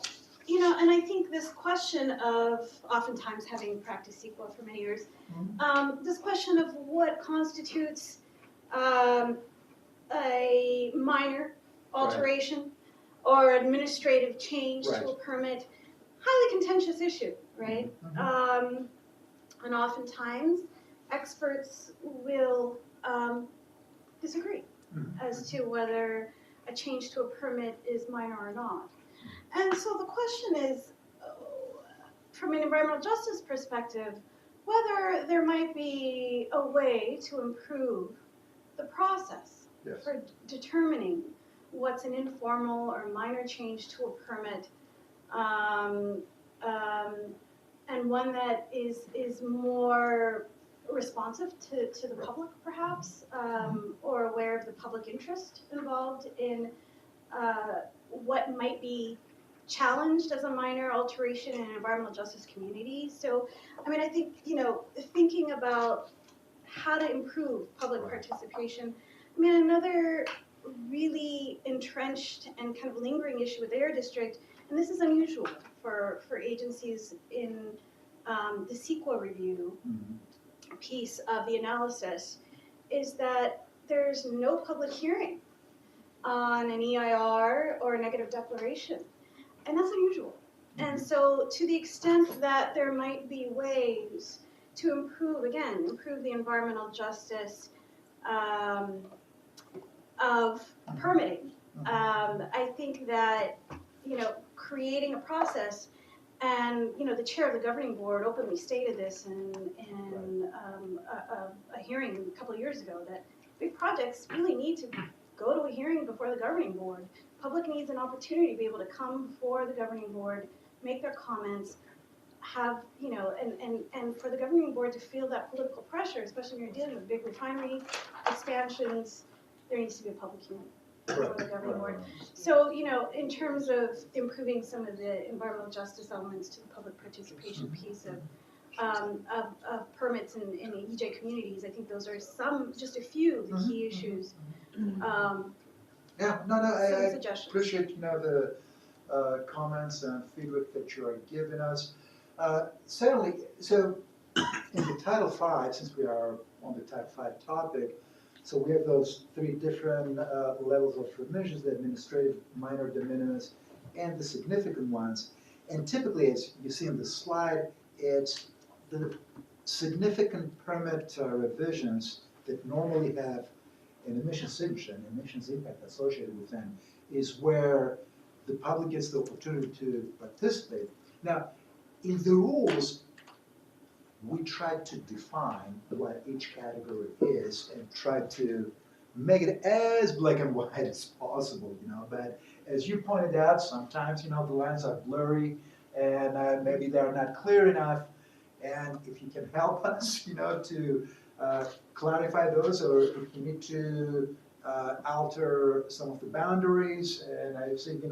and I think this question of oftentimes having practiced SQL for many years, this question of what constitutes a minor alteration or administrative change to a permit, highly contentious issue, right? And oftentimes experts will disagree as to whether a change to a permit is minor or not. And so the question is, from an environmental justice perspective, whether there might be a way to improve the process for determining what's an informal or minor change to a permit, and one that is more responsive to the public, perhaps, or aware of the public interest involved in what might be challenged as a minor alteration in an environmental justice community. So, I mean, I think, thinking about how to improve public participation, I mean, another really entrenched and kind of lingering issue with the Air District, and this is unusual for agencies in the CEQA review piece of the analysis, is that there's no public hearing on an EIR or a negative declaration. And that's unusual. And so to the extent that there might be ways to improve the environmental justice of permitting, I think that, creating a process, and, the chair of the governing board openly stated this in a hearing a couple of years ago, that big projects really need to go to a hearing before the governing board. Public needs an opportunity to be able to come before the governing board, make their comments, have, and for the governing board to feel that political pressure, especially when you're dealing with big refinery expansions, there needs to be a public hearing before the governing board. So, in terms of improving some of the environmental justice elements to the public participation piece of permits in the EJ communities, I think those are just a few of the key issues. Yeah, no, Some I suggestions. appreciate, the comments and feedback that you are giving us. Certainly, so in the Title V, since we are on the Title V topic, so we have those three different levels of remissions: the administrative, minor, de minimis, and the significant ones. And typically, as you see in the slide, it's the significant permit revisions that normally have an emission signature, an emissions impact associated with them, is where the public gets the opportunity to participate. Now, in the rules, we tried to define what each category is and try to make it as black and white as possible, but as you pointed out, sometimes, the lines are blurry and maybe they're not clear enough. And if you can help us, to clarify those, or if you need to alter some of the boundaries, and I think,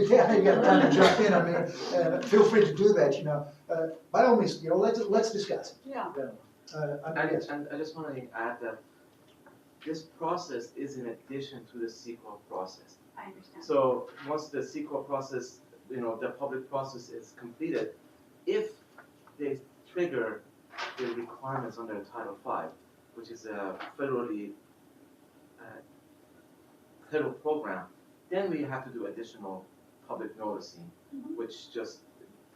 yeah, you got time to jump in. Feel free to do that. By all means, let's discuss. Yeah. Yes. And I just want to add that this process is in addition to the CEQA process. I understand. So once the CEQA process, the public process is completed, if they trigger the requirements under Title V, which is a federal program, then we have to do additional public noticing, which just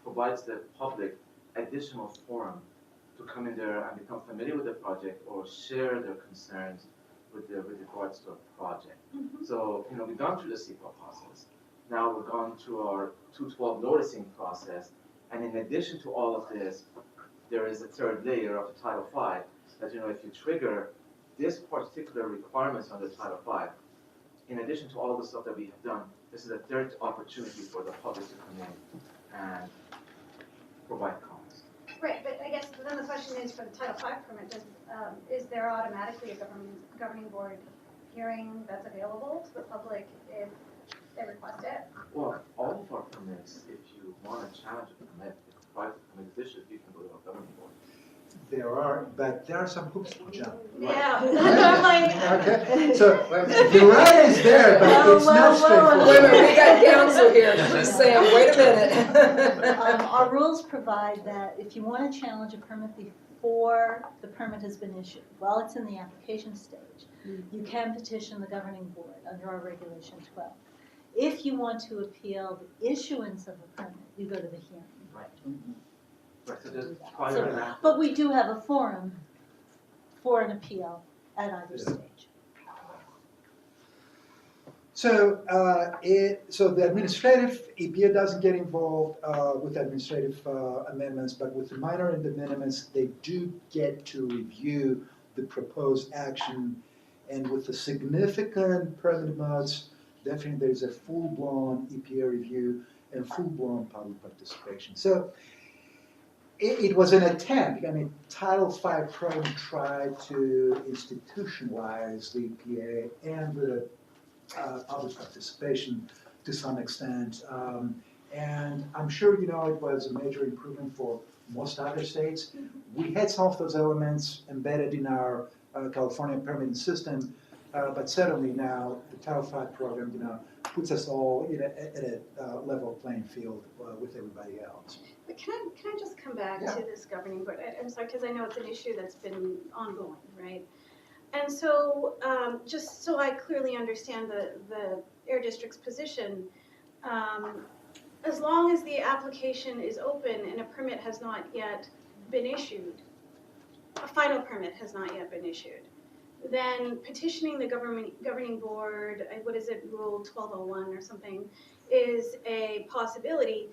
provides the public additional forum to come in there and become familiar with the project or share their concerns with regards to a project. So, we've gone through the CEQA process. Now we're going through our 212 noticing process. And in addition to all of this, there is a third layer of the Title V that, if you trigger this particular requirements under Title V, in addition to all the stuff that we have done, this is a third opportunity for the public to come in and provide comments. Right, but I guess then the question is, for the Title V permit, is there automatically a governing board hearing that's available to the public if they request it? Well, all of our permits, if you want to challenge a permit, if a private permit is issued, you can go to a governing board. But there are some hoops to jump. Yeah, I'm like. Okay, so the right is there, but it's not straightforward. Wait a minute, we got counsel here, she's saying, wait a minute. Our rules provide that if you want to challenge a permit before the permit has been issued, while it's in the application stage, you can petition the governing board under our Regulation 12. If you want to appeal the issuance of a permit, you go to the hearing. Right. Right, so there's prior and after. But we do have a forum for an appeal at either stage. So so the administrative, EPA doesn't get involved with administrative amendments, but with the minor and de minimis, they do get to review the proposed action. And with the significant permit modes, definitely there's a full-blown EPA review and full-blown public participation. So it was an attempt. Title V program tried to institutionalize the EPA and the public participation to some extent. And I'm sure it was a major improvement for most other states. We had some of those elements embedded in our California permitting system, but certainly now the Title V program, puts us all at a level playing field with everybody else. But can I just come back to this governing board? I'm sorry, because I know it's an issue that's been ongoing, right? And so, just so I clearly understand the Air District's position, as long as the application is open and a permit has not yet been issued, a final permit has not yet been issued, then petitioning the governing board, what is it, Rule 1201 or something, is a possibility.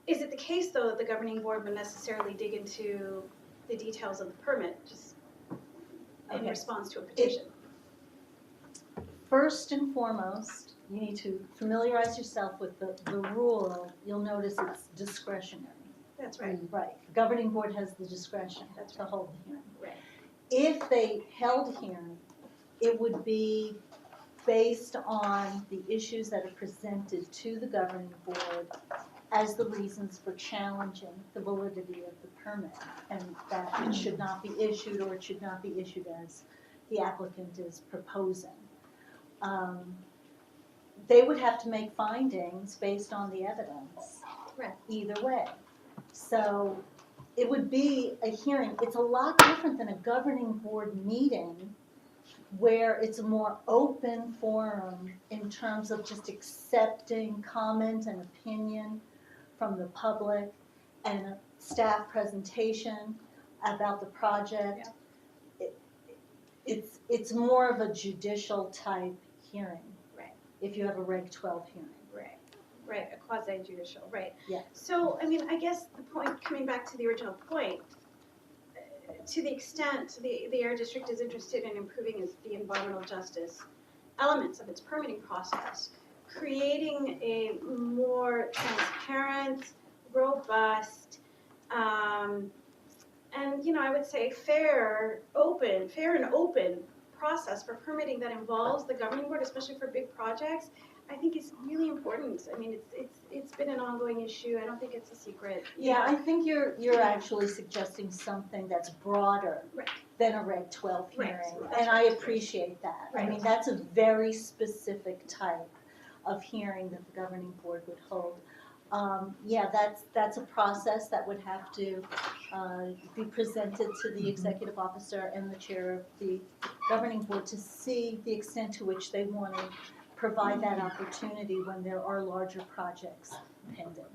Is it the case, though, that the governing board would necessarily dig into the details of the permit, just in response to a petition? First and foremost, you need to familiarize yourself with the rule. You'll notice it's discretionary. That's right. Right. The governing board has the discretion to hold the hearing. Right. if they held a hearing, it would be based on the issues that are presented to the governing board as the reasons for challenging the validity of the permit, and that it should not be issued, or it should not be issued as the applicant is proposing. They would have to make findings based on the evidence, Right. either way. So it would be a hearing. It's a lot different than a governing board meeting, where it's a more open forum in terms of just accepting comment and opinion from the public, and a staff presentation about the project. It's more of a judicial type hearing. Right. If you have a Reg 12 hearing. Right, a quasi judicial, right. Yeah. So, I mean, I guess the point, coming back to the original point, to the extent the Air District is interested in improving the environmental justice elements of its permitting process, creating a more transparent, robust, and, I would say fair and open process for permitting that involves the governing board, especially for big projects, I think is really important. I mean, it's been an ongoing issue. I don't think it's a secret. Yeah, I think you're actually suggesting something that's broader Right. than a Reg 12 Right. hearing, That's and I right. appreciate that. I Right. mean, that's a very specific type of hearing that the governing board would hold. Yeah, that's a process that would have to be presented to the executive officer and the chair of the governing board to see the extent to which they want to provide that opportunity when there are larger projects pending.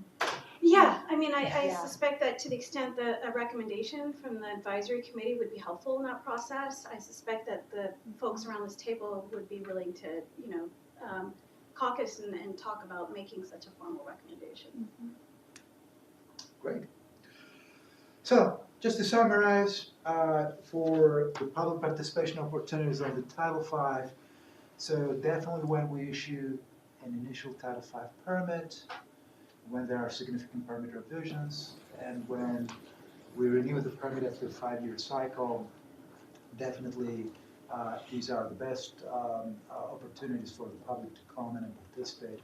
Yeah, I mean, I Yeah. suspect that to the extent that a recommendation from the advisory committee would be helpful in that process, I suspect that the folks around this table would be willing to, caucus and talk about making such a formal recommendation. Great. So, just to summarize, for the public participation opportunities on the Title V, so definitely when we issue an initial Title V permit, when there are significant permit revisions, and when we renew the permit after a 5-year cycle, definitely these are the best opportunities for the public to comment and participate.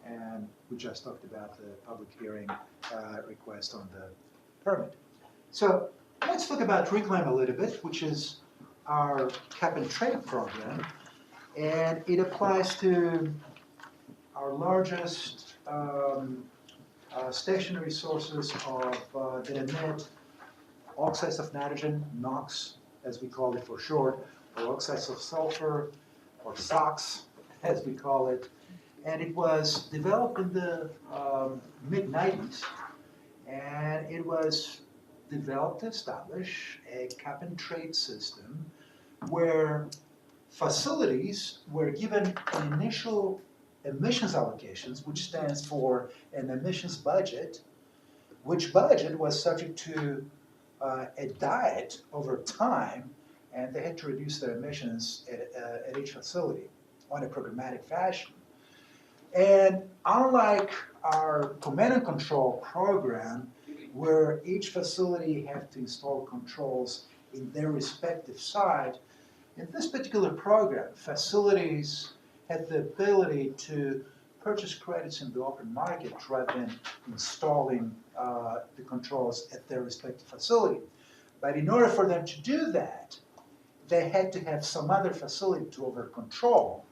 And we just talked about the public hearing request on the permit. So let's talk about Reclaim a little bit, which is our cap and trade program. And it applies to our largest stationary sources of that emit oxides of nitrogen, NOx, as we call it for short, or oxides of sulfur, or SOx, as we call it. And it was developed in the mid-90s. And it was developed to establish a cap and trade system where facilities were given initial emissions allocations, which stands for an emissions budget, which budget was subject to a diet over time, and they had to reduce their emissions at each facility on a programmatic fashion. And unlike our command and control program, where each facility had to install controls in their respective site, in this particular program, facilities had the ability to purchase credits in the open market rather than installing the controls at their respective facility. But in order for them to do that, they had to have some other facility to over-control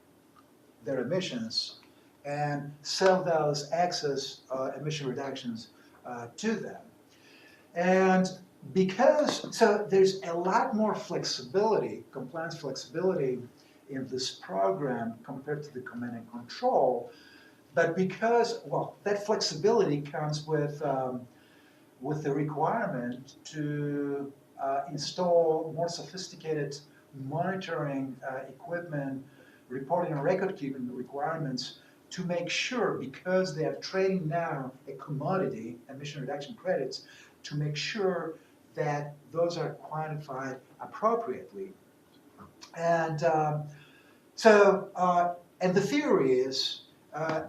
their emissions and sell those excess emission reductions to them. And so there's a lot more flexibility, compliance flexibility in this program compared to the command and control. But because, that flexibility comes with the requirement to install more sophisticated monitoring equipment, reporting and record-keeping requirements to make sure, because they are trading now a commodity, emission reduction credits, to make sure that those are quantified appropriately. And and the theory is,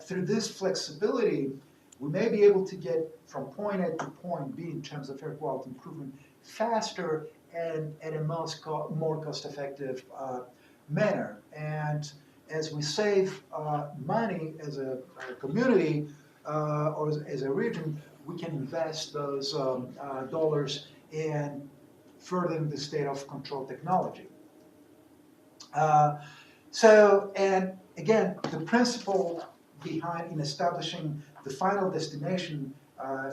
through this flexibility, we may be able to get from point A to point B in terms of air quality improvement faster and at a more cost-effective manner. And as we save money as a community or as a region, we can invest those dollars in furthering the state of control technology. And again, the principle behind in establishing the final destination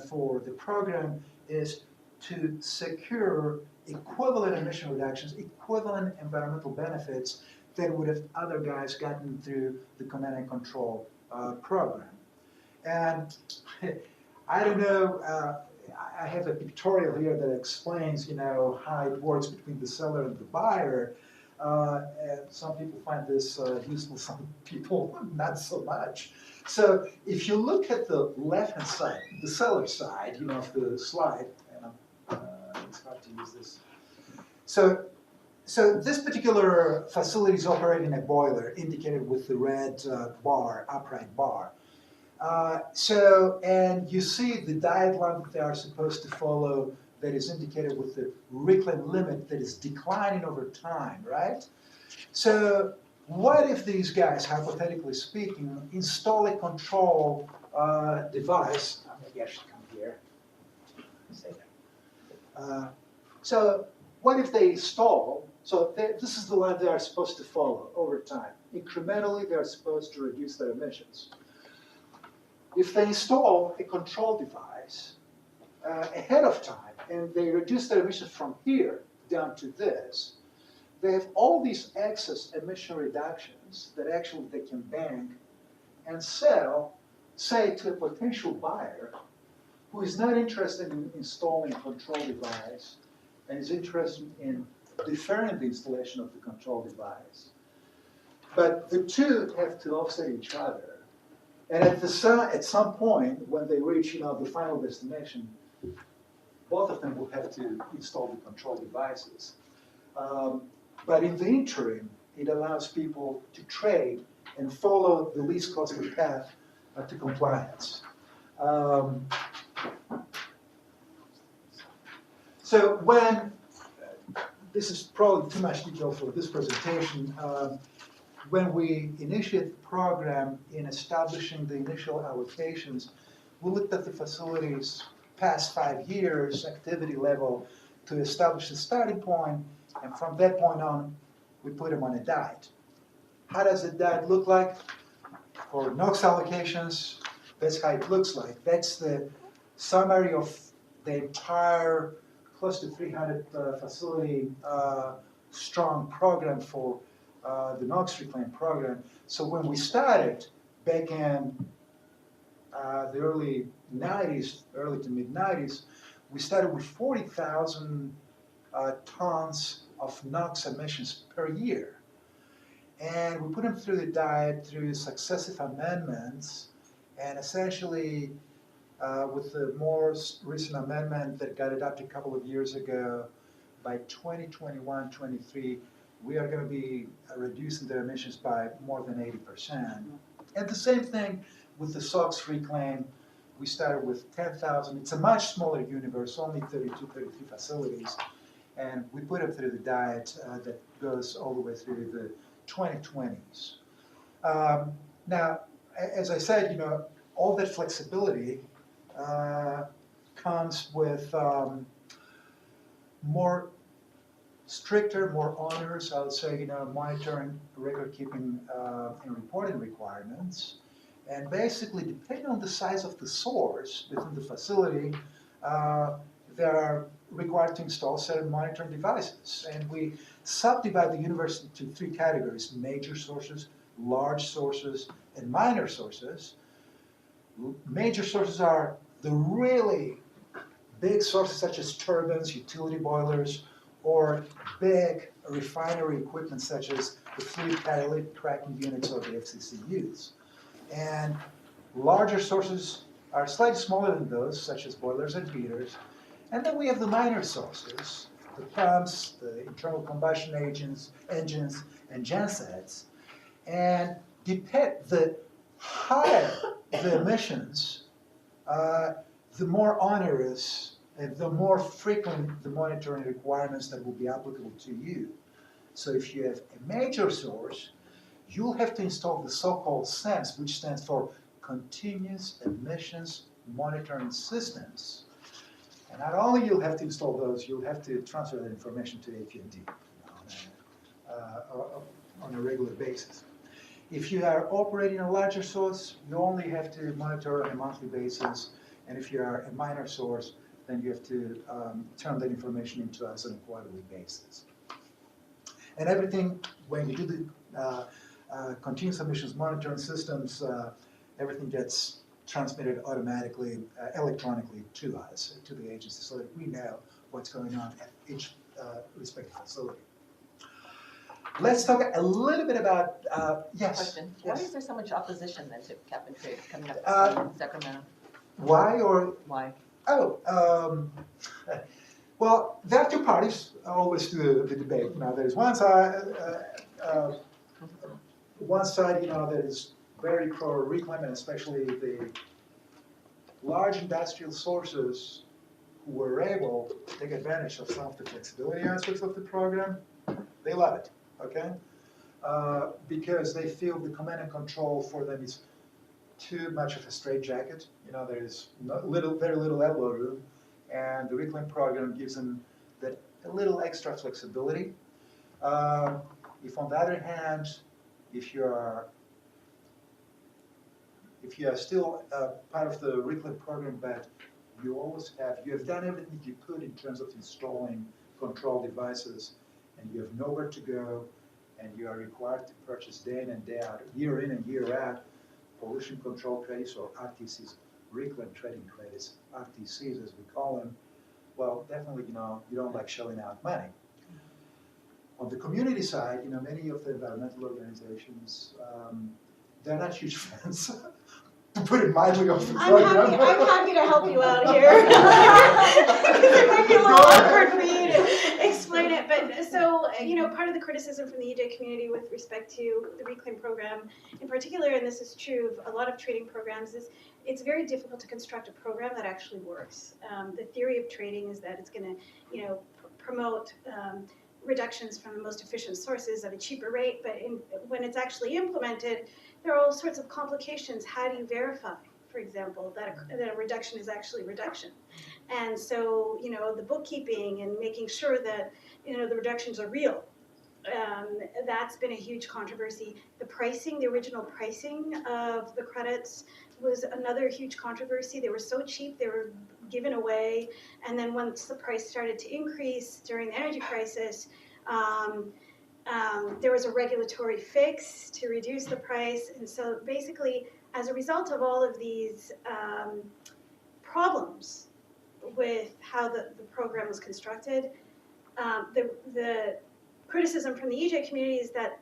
for the program is to secure equivalent emission reductions, equivalent environmental benefits that would have other guys gotten through the command and control program. And I don't know, I have a pictorial here that explains, how it works between the seller and the buyer. And some people find this useful, some people not so much. So if you look at the left-hand side, the seller side, of the slide, and it's hard to use this. So this particular facility is operating a boiler, indicated with the red bar, upright bar. And you see the diagram that they are supposed to follow that is indicated with the reclaim limit that is declining over time, right? So what if these guys, hypothetically speaking, install a control device? Maybe I should come here. Say that. So what if they install, this is the line they are supposed to follow over time. Incrementally, they are supposed to reduce their emissions. If they install a control device ahead of time, and they reduce their emissions from here down to this, they have all these excess emission reductions that actually they can bank and sell, say, to a potential buyer who is not interested in installing a control device and is interested in deferring the installation of the control device. But the two have to offset each other. And at some point, when they reach the final destination, both of them will have to install the control devices. But in the interim, it allows people to trade and follow the least costly path to compliance. So this is probably too much detail for this presentation, when we initiate the program in establishing the initial allocations, we looked at the facility's past 5 years activity level to establish the starting point, and from that point on, we put them on a diet. How does a diet look like? For NOx allocations, that's how it looks like. That's the summary of the entire close to 300 facility strong program for the NOx reclaim program. So when we started back in the early 90s, early to mid 90s, we started with 40,000 tons of NOx emissions per year. And we put them through the diet through successive amendments, and essentially with the more recent amendment that got adopted a couple of years ago, by 2021-23, we are going to be reducing their emissions by more than 80%. And the same thing with the SOx reclaim. We started with 10,000. It's a much smaller universe, only 32, 33 facilities. And we put them through the diet that goes all the way through the 2020s. Now, as I said, all that flexibility comes with more stricter, more onerous, I would say, monitoring, record keeping, and reporting requirements. And basically, depending on the size of the source within the facility, they are required to install certain monitoring devices. And we subdivide the universe into 3 categories: major sources, large sources, and minor sources. Major sources are the really big sources such as turbines, utility boilers, or big refinery equipment such as the fluid catalytic cracking units or the FCCUs. And larger sources are slightly smaller than those, such as boilers and heaters. And then we have the minor sources, the pumps, the internal combustion engines, and gensets. And the higher the emissions, the more onerous and the more frequent the monitoring requirements that will be applicable to you. So if you have a major source, you'll have to install the so-called SEMS, which stands for Continuous Emissions Monitoring Systems. And not only you'll have to install those, you'll have to transfer that information to SCAQMD on a regular basis. If you are operating a larger source, you only have to monitor on a monthly basis. And if you are a minor source, then you have to turn that information into us on a quarterly basis. And everything, when you do the continuous emissions monitoring systems, everything gets transmitted automatically, electronically to us, to the agency, so that we know what's going on at each respective facility. Let's talk a little bit about, yes. Question, Yes. why is there so much opposition then to cap and trade coming up in Sacramento? Why or? Why? Oh, well, there are two parties always to the debate. Now, there's one side, that is very pro-reclaim, and especially the large industrial sources who were able to take advantage of some of the flexibility aspects of the program. They love it, okay? Because they feel the command and control for them is too much of a straitjacket. There is very little elbow room, and the reclaim program gives them that a little extra flexibility. If on the other hand, if you are still part of the reclaim program, but you have done everything you could in terms of installing control devices, and you have nowhere to go, and you are required to purchase day in and day out, year in and year out, pollution control credits or RTCs, reclaim trading credits, RTCs as we call them, well, definitely, you don't like shelling out money. On the community side, many of the environmental organizations, they're not huge fans, to put it mildly, of the program. I'm happy to help you out here. Because it might be a little awkward for you to explain it. But so, part of the criticism from the EJ community with respect to the reclaim program in particular, and this is true of a lot of trading programs, is it's very difficult to construct a program that actually works. The theory of trading is that it's going to, promote reductions from the most efficient sources at a cheaper rate, but when it's actually implemented, there are all sorts of complications. How do you verify, for example, that a reduction is actually a reduction? And so, the bookkeeping and making sure that, the reductions are real, that's been a huge controversy. The pricing, the original pricing of the credits was another huge controversy. They were so cheap, they were given away. And then once the price started to increase during the energy crisis, there was a regulatory fix to reduce the price. And so basically, as a result of all of these problems with how the program was constructed, the criticism from the EJ community is that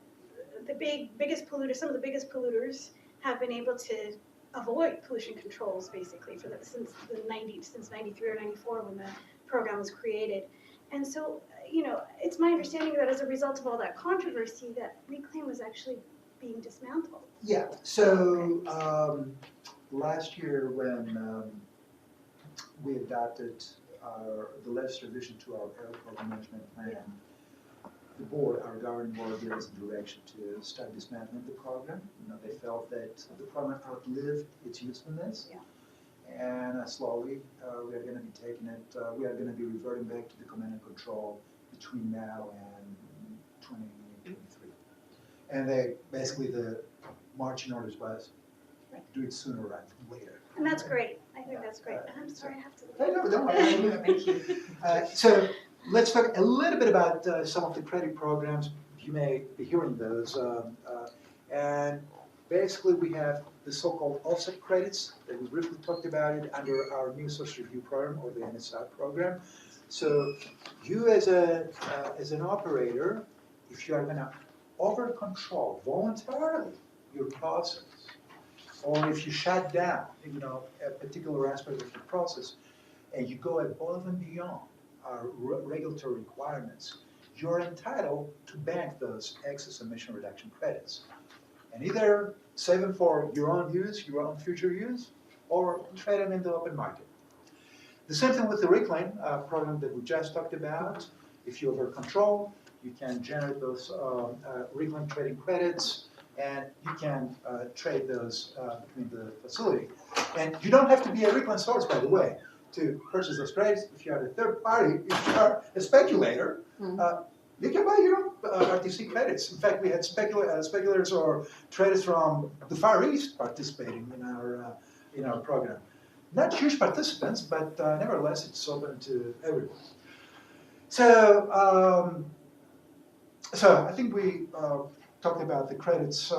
the biggest polluters, some of the biggest polluters, have been able to avoid pollution controls basically since 93 or 94 when the program was created. And so, it's my understanding that as a result of all that controversy, that reclaim was actually being dismantled. Yeah, so last year when we adopted the latest revision to our air quality management plan, the board, our governing board, gave us a direction to start dismantling the program. They felt that the program outlived its usefulness. Yeah. And slowly, we are going to be taking it, we are going to be reverting back to the command and control between now and 2023. And the marching orders was, do it sooner rather than later. And that's great. I think that's great. And I'm sorry I have to Hey, leave. no, don't worry. Thank you. So let's talk a little bit about some of the credit programs. You may be hearing those. And basically, we have the so-called offset credits that we briefly talked about it under our new source review program, or the NSR program. So you as an operator, if you are going to over-control voluntarily your process, or if you shut down, a particular aspect of the process, and you go above and beyond our regulatory requirements, you're entitled to bank those excess emission reduction credits. And either save them for your own use, your own future use, or trade them in the open market. The same thing with the reclaim program that we just talked about. If you're over control, you can generate those reclaim trading credits, and you can trade those between the facility. And you don't have to be a reclaim source, by the way, to purchase those credits. If you are a third party, if you are a speculator, you can buy your own RTC credits. In fact, we had speculators or traders from the Far East participating in our program. Not huge participants, but nevertheless, it's open to everyone. So, so I think we talked about the credits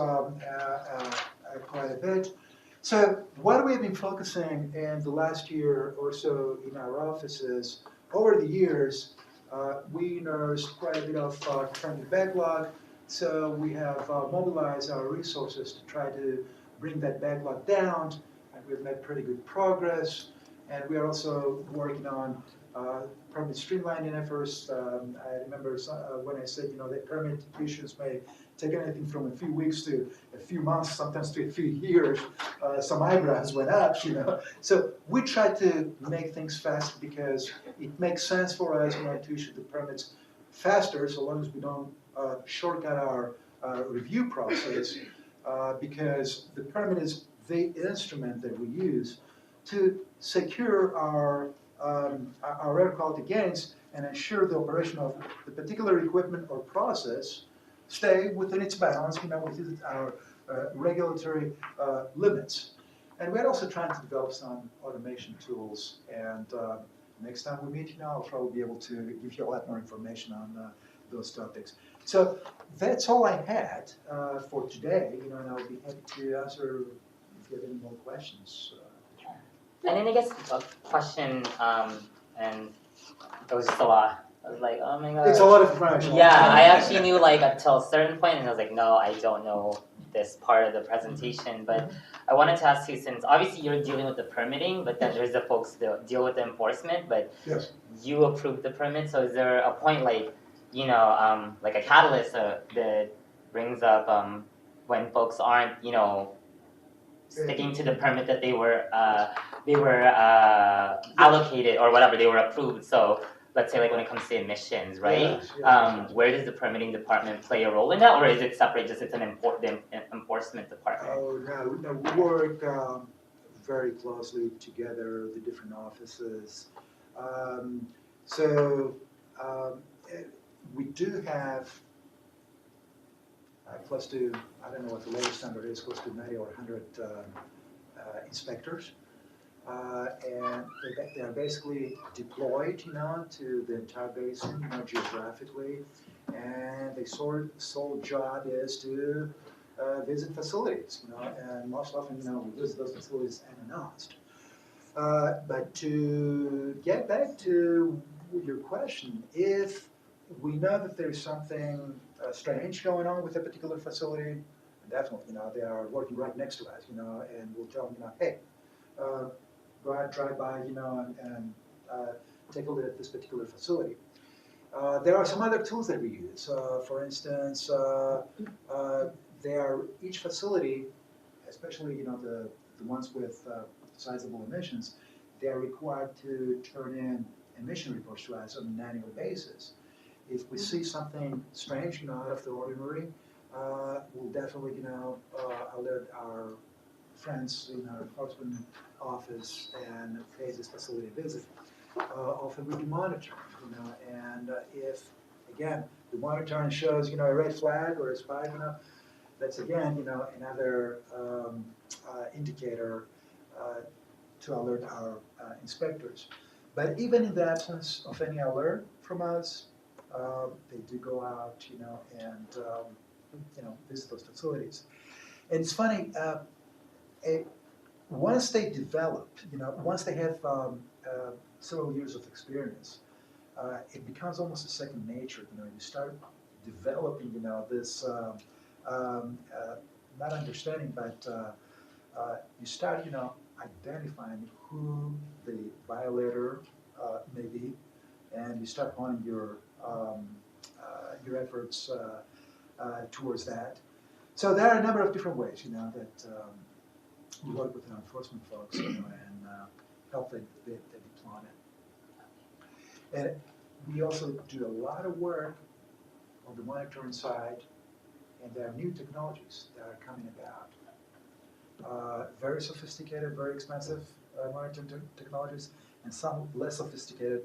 quite a bit. So what we have been focusing in the last year or so in our offices, over the years, we nursed quite a bit of trending backlog. So we have mobilized our resources to try to bring that backlog down. We've made pretty good progress, and we are also working on permit streamlining efforts. I remember when I said, that permit issues may take anything from a few weeks to a few months, sometimes to a few years. Some eyebrows went up, So we try to make things fast because it makes sense for us to issue the permits faster, so long as we don't shortcut our review process, because the permit is the instrument that we use to secure our air quality gains and ensure the operation of the particular equipment or process stay within its bounds, within our regulatory limits. And we're also trying to develop some automation tools. And next time we meet, I'll probably be able to give you a lot more information on those topics. So that's all I had for today, and I'll be happy to answer if you have any more questions. And then I guess a question, and it was just a lot. I was like, oh my god. It's a lot of information. Yeah, I actually knew until a certain point, and I was like, no, I don't know this part of the presentation. But I wanted to ask you, since obviously you're dealing with the permitting, but then there's the folks that deal with the enforcement, but yes. You approved the permit, so is there a point like a catalyst that brings up when folks aren't, sticking to the permit that they were allocated or whatever, they were approved. So let's say when it comes to emissions, right? Yes. Where does the permitting department play a role in that, or is it separate? Just it's an enforcement department. Oh no, we work very closely together, the different offices. We do have close to, I don't know what the latest number is, close to 90 or 100 inspectors. And they are basically deployed, to the entire basin, geographically. And their sole job is to visit facilities, and most often, we visit those facilities unannounced. But to get back to your question, if we know that there's something strange going on with a particular facility, definitely, they are working right next to us, and we'll tell them, hey, go out, drive by, and take a look at this particular facility. There are some other tools that we use. For instance, each facility, especially the ones with sizable emissions, they are required to turn in emission reports to us on an annual basis. If we see something strange, out of the ordinary, we'll definitely, alert our friends in our enforcement office and pay this facility a visit. Often we do monitoring, and if, again, the monitoring shows, a red flag or a spike, that's again, another indicator to alert our inspectors. But even in the absence of any alert from us, they do go out, and visit those facilities. And it's funny, once they develop, once they have several years of experience, it becomes almost a second nature. You start developing, this not understanding, but you start, identifying who the violator may be, and you start honing your efforts towards that. So there are a number of different ways, that work with the enforcement folks, and help the deployment. And we also do a lot of work on the monitoring side, and there are new technologies that are coming about. Very sophisticated, very expensive monitoring technologies, and some less sophisticated,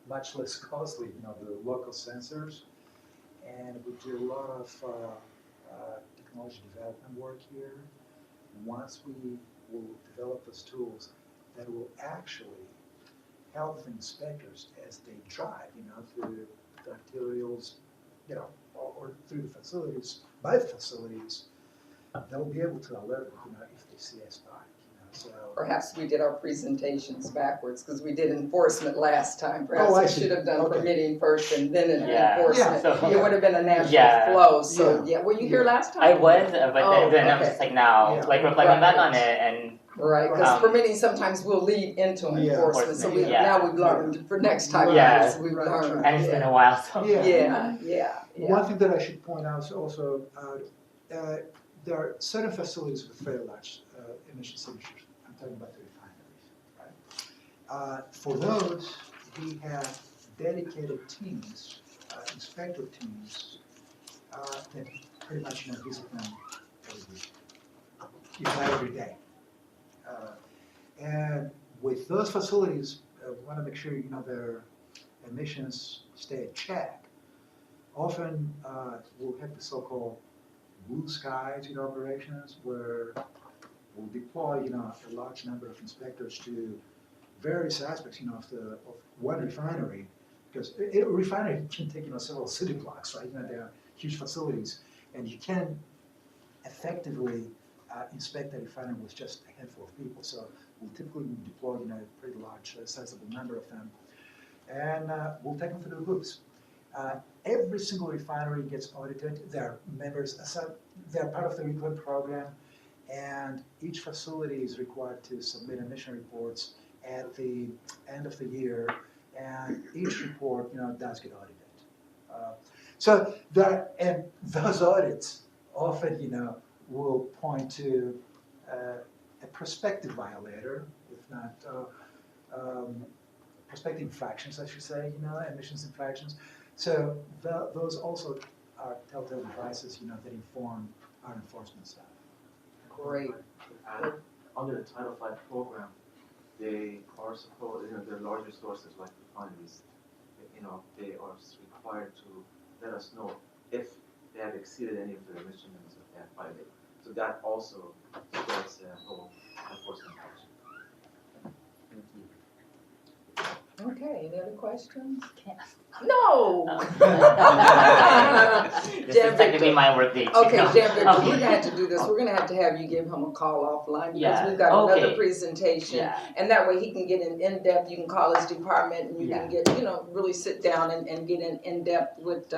much less costly, the local sensors. And we do a lot of technology development work here. Once we will develop those tools that will actually help the inspectors as they drive, through the arterials, or through the facilities, by the facilities, they'll be able to alert, if they see a spike, so. Perhaps we did our presentations backwards, because we did enforcement last time. I Perhaps we see. should have done Okay. permitting first and then Yeah. enforcement. Yeah, so- It would have been a natural Yeah. flow, so, yeah, were you here last time? I was, but Oh, then I'm okay. just like now, Yeah. like reflecting back on Right. it, and Right, because Um, permitting sometimes will lead into Yeah. enforcement, so we, Yeah. now we've learned, for next time, Yeah. guys, we've learned. and it's been a while, so. Yeah. Yeah. One thing that I should point out also, there are certain facilities with very large emission signatures. I'm talking about the refineries, right? For those, we have dedicated teams, inspector teams, that pretty much visit them every week, if not every day. And with those facilities, we want to make sure their emissions stay in check. Often we'll have the so-called blue skies operations where we'll deploy a large number of inspectors to various aspects of one refinery, because a refinery can take several city blocks, right? They are huge facilities, and you can effectively inspect a refinery with just a handful of people. So we'll typically deploy a pretty large, sizable number of them, and we'll take them through the hoops. Every single refinery gets audited. They're members, they're part of the reclaim program, and each facility is required to submit emission reports at the end of the year, and each report, does get audited. So and those audits often, will point to a prospective violator, if not prospective infractions, I should say, emissions infractions. So those also are telltale devices, that inform our enforcement staff. Great. Under the Title V program, they are supposed, the larger sources like refineries, they are required to let us know if they have exceeded any of their emission limits that they have violated. So that also supports a whole enforcement action. Okay, any other questions? Can't- No! This is technically my work day too. Okay, Jan Victor, Okay. we're gonna have to do this, we're gonna have to have you give him a call offline, because Yeah, we've got another okay. presentation. Yeah, And that way he can get in-depth, you can call his department, and you can get, really sit down and get in-depth with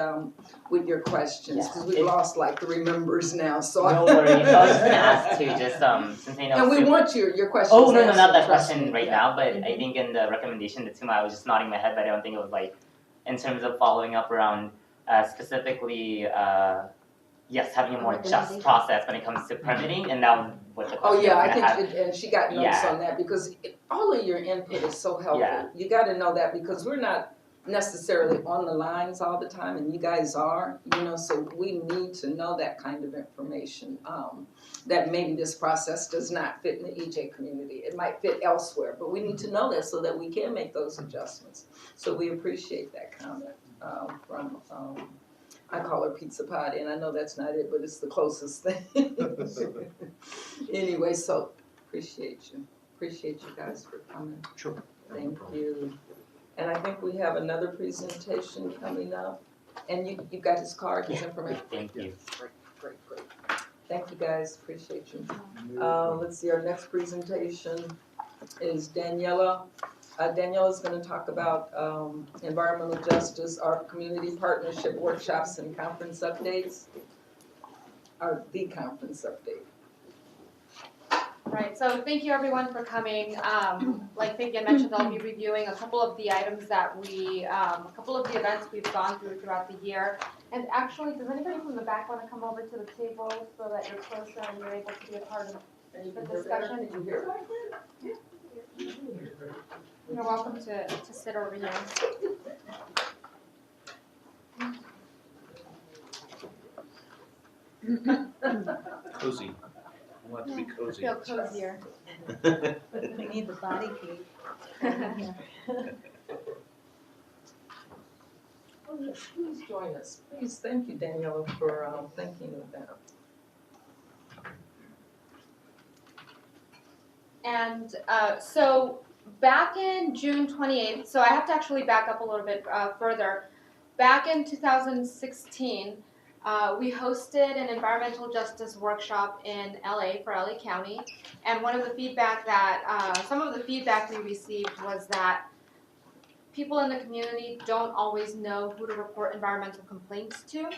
your questions. Yeah. Because we've If- lost like 3 members now, so. no worries. I was just gonna ask too, just since I know. And we Sue- want your questions Oh, no, answered, not that trust question me. right Yeah. now, but I think in the recommendation to Tuma, I was just nodding my head, but I don't think it was like, in terms of following up around specifically, yes, having a more just process when it comes to permitting, and that was what the Oh, question yeah, was I gonna have. think, and she got notes Yeah. on that, because all of your input is so helpful. Yeah. You gotta know that, because we're not necessarily on the lines all the time, and you guys are, so we need to know that kind of information. That maybe this process does not fit in the EJ community, it might fit elsewhere, but we need to know that so that we can make those adjustments. So we appreciate that comment from, I call her Pizza Potty, and I know that's not it, but it's the closest thing. Anyway, so appreciate you guys for coming. Sure. Thank you. And I think we have another presentation coming up, and you've got his card, his Yeah. information. Thank you. Great. Thank you, guys, appreciate you. Let's see, our next presentation is Daniela. Daniela's gonna talk about environmental justice, our community partnership workshops and conference updates. Or the conference update. Right, so thank you everyone for coming. Like Cynthia mentioned, I'll be reviewing a couple of the items that a couple of the events we've gone through throughout the year. And actually, does anybody from the back want to come over to the table so that you're closer and you're able to be a part of the discussion. You're welcome to sit over here. Cozy. I want it to be cozy. Feel cozier. We need the body heat. Oh, yes, please join us. Please, thank you, Daniela, for thinking of that. And so back in June 28th, so I have to actually back up a little bit further. Back in 2016, we hosted an environmental justice workshop in LA for LA County. And one of the feedback that, some of the feedback we received was that people in the community don't always know who to report environmental complaints to.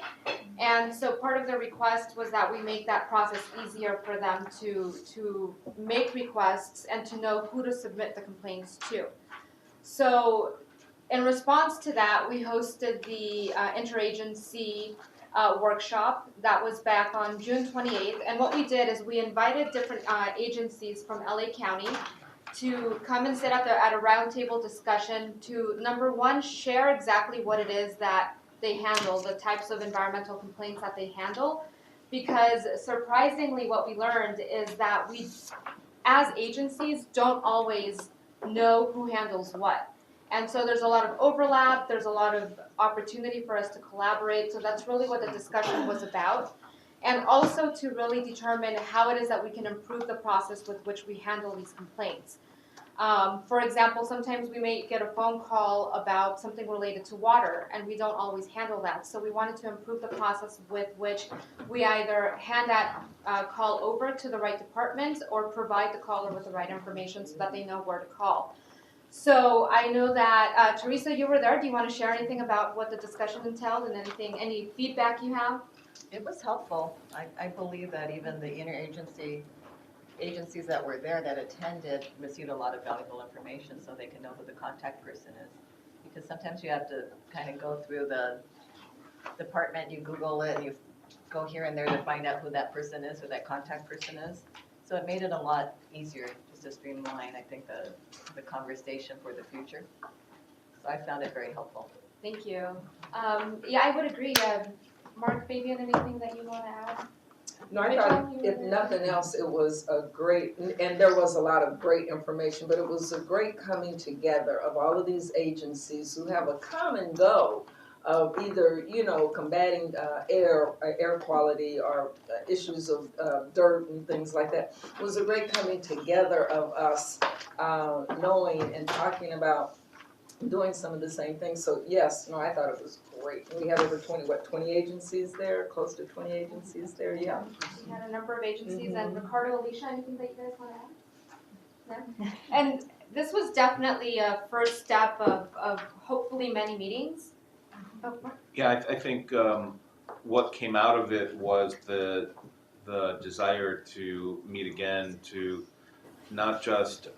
And so part of the request was that we make that process easier for them to make requests and to know who to submit the complaints to. So in response to that, we hosted the interagency workshop that was back on June 28th. And what we did is we invited different agencies from LA County to come and sit at a roundtable discussion to, number one, share exactly what it is that they handle, the types of environmental complaints that they handle. Because surprisingly, what we learned is that we, as agencies, don't always know who handles what. And so there's a lot of overlap, there's a lot of opportunity for us to collaborate, so that's really what the discussion was about. And also to really determine how it is that we can improve the process with which we handle these complaints. For example, sometimes we may get a phone call about something related to water, and we don't always handle that. So we wanted to improve the process with which we either hand that call over to the right department or provide the caller with the right information so that they know where to call. So I know that, Teresa, you were there. Do you want to share anything about what the discussion entailed and any feedback you have? It was helpful. I believe that even the agencies that were there that attended received a lot of valuable information so they can know who the contact person is. Because sometimes you have to kind of go through the department, you Google it, and you go here and there to find out who that person is, who that contact person is. So it made it a lot easier just to streamline, I think, the conversation for the future. So I found it very helpful. Thank you. Yeah, I would agree. Mark, Fabian, anything that you want to add? No, I thought if nothing else, it was a great, and there was a lot of great information, but it was a great coming together of all of these agencies who have a common goal of either, combating air quality or issues of dirt and things like that. It was a great coming together of us knowing and talking about doing some of the same things. So yes, I thought it was great. We had over 20 agencies there, close to 20 agencies there, yeah. We had a number of agencies, and Ricardo, Alicia, anything that you guys want to add? No? And this was definitely a first step of hopefully many meetings. Oh, Mark? Yeah, I think what came out of it was the desire to meet again, to not just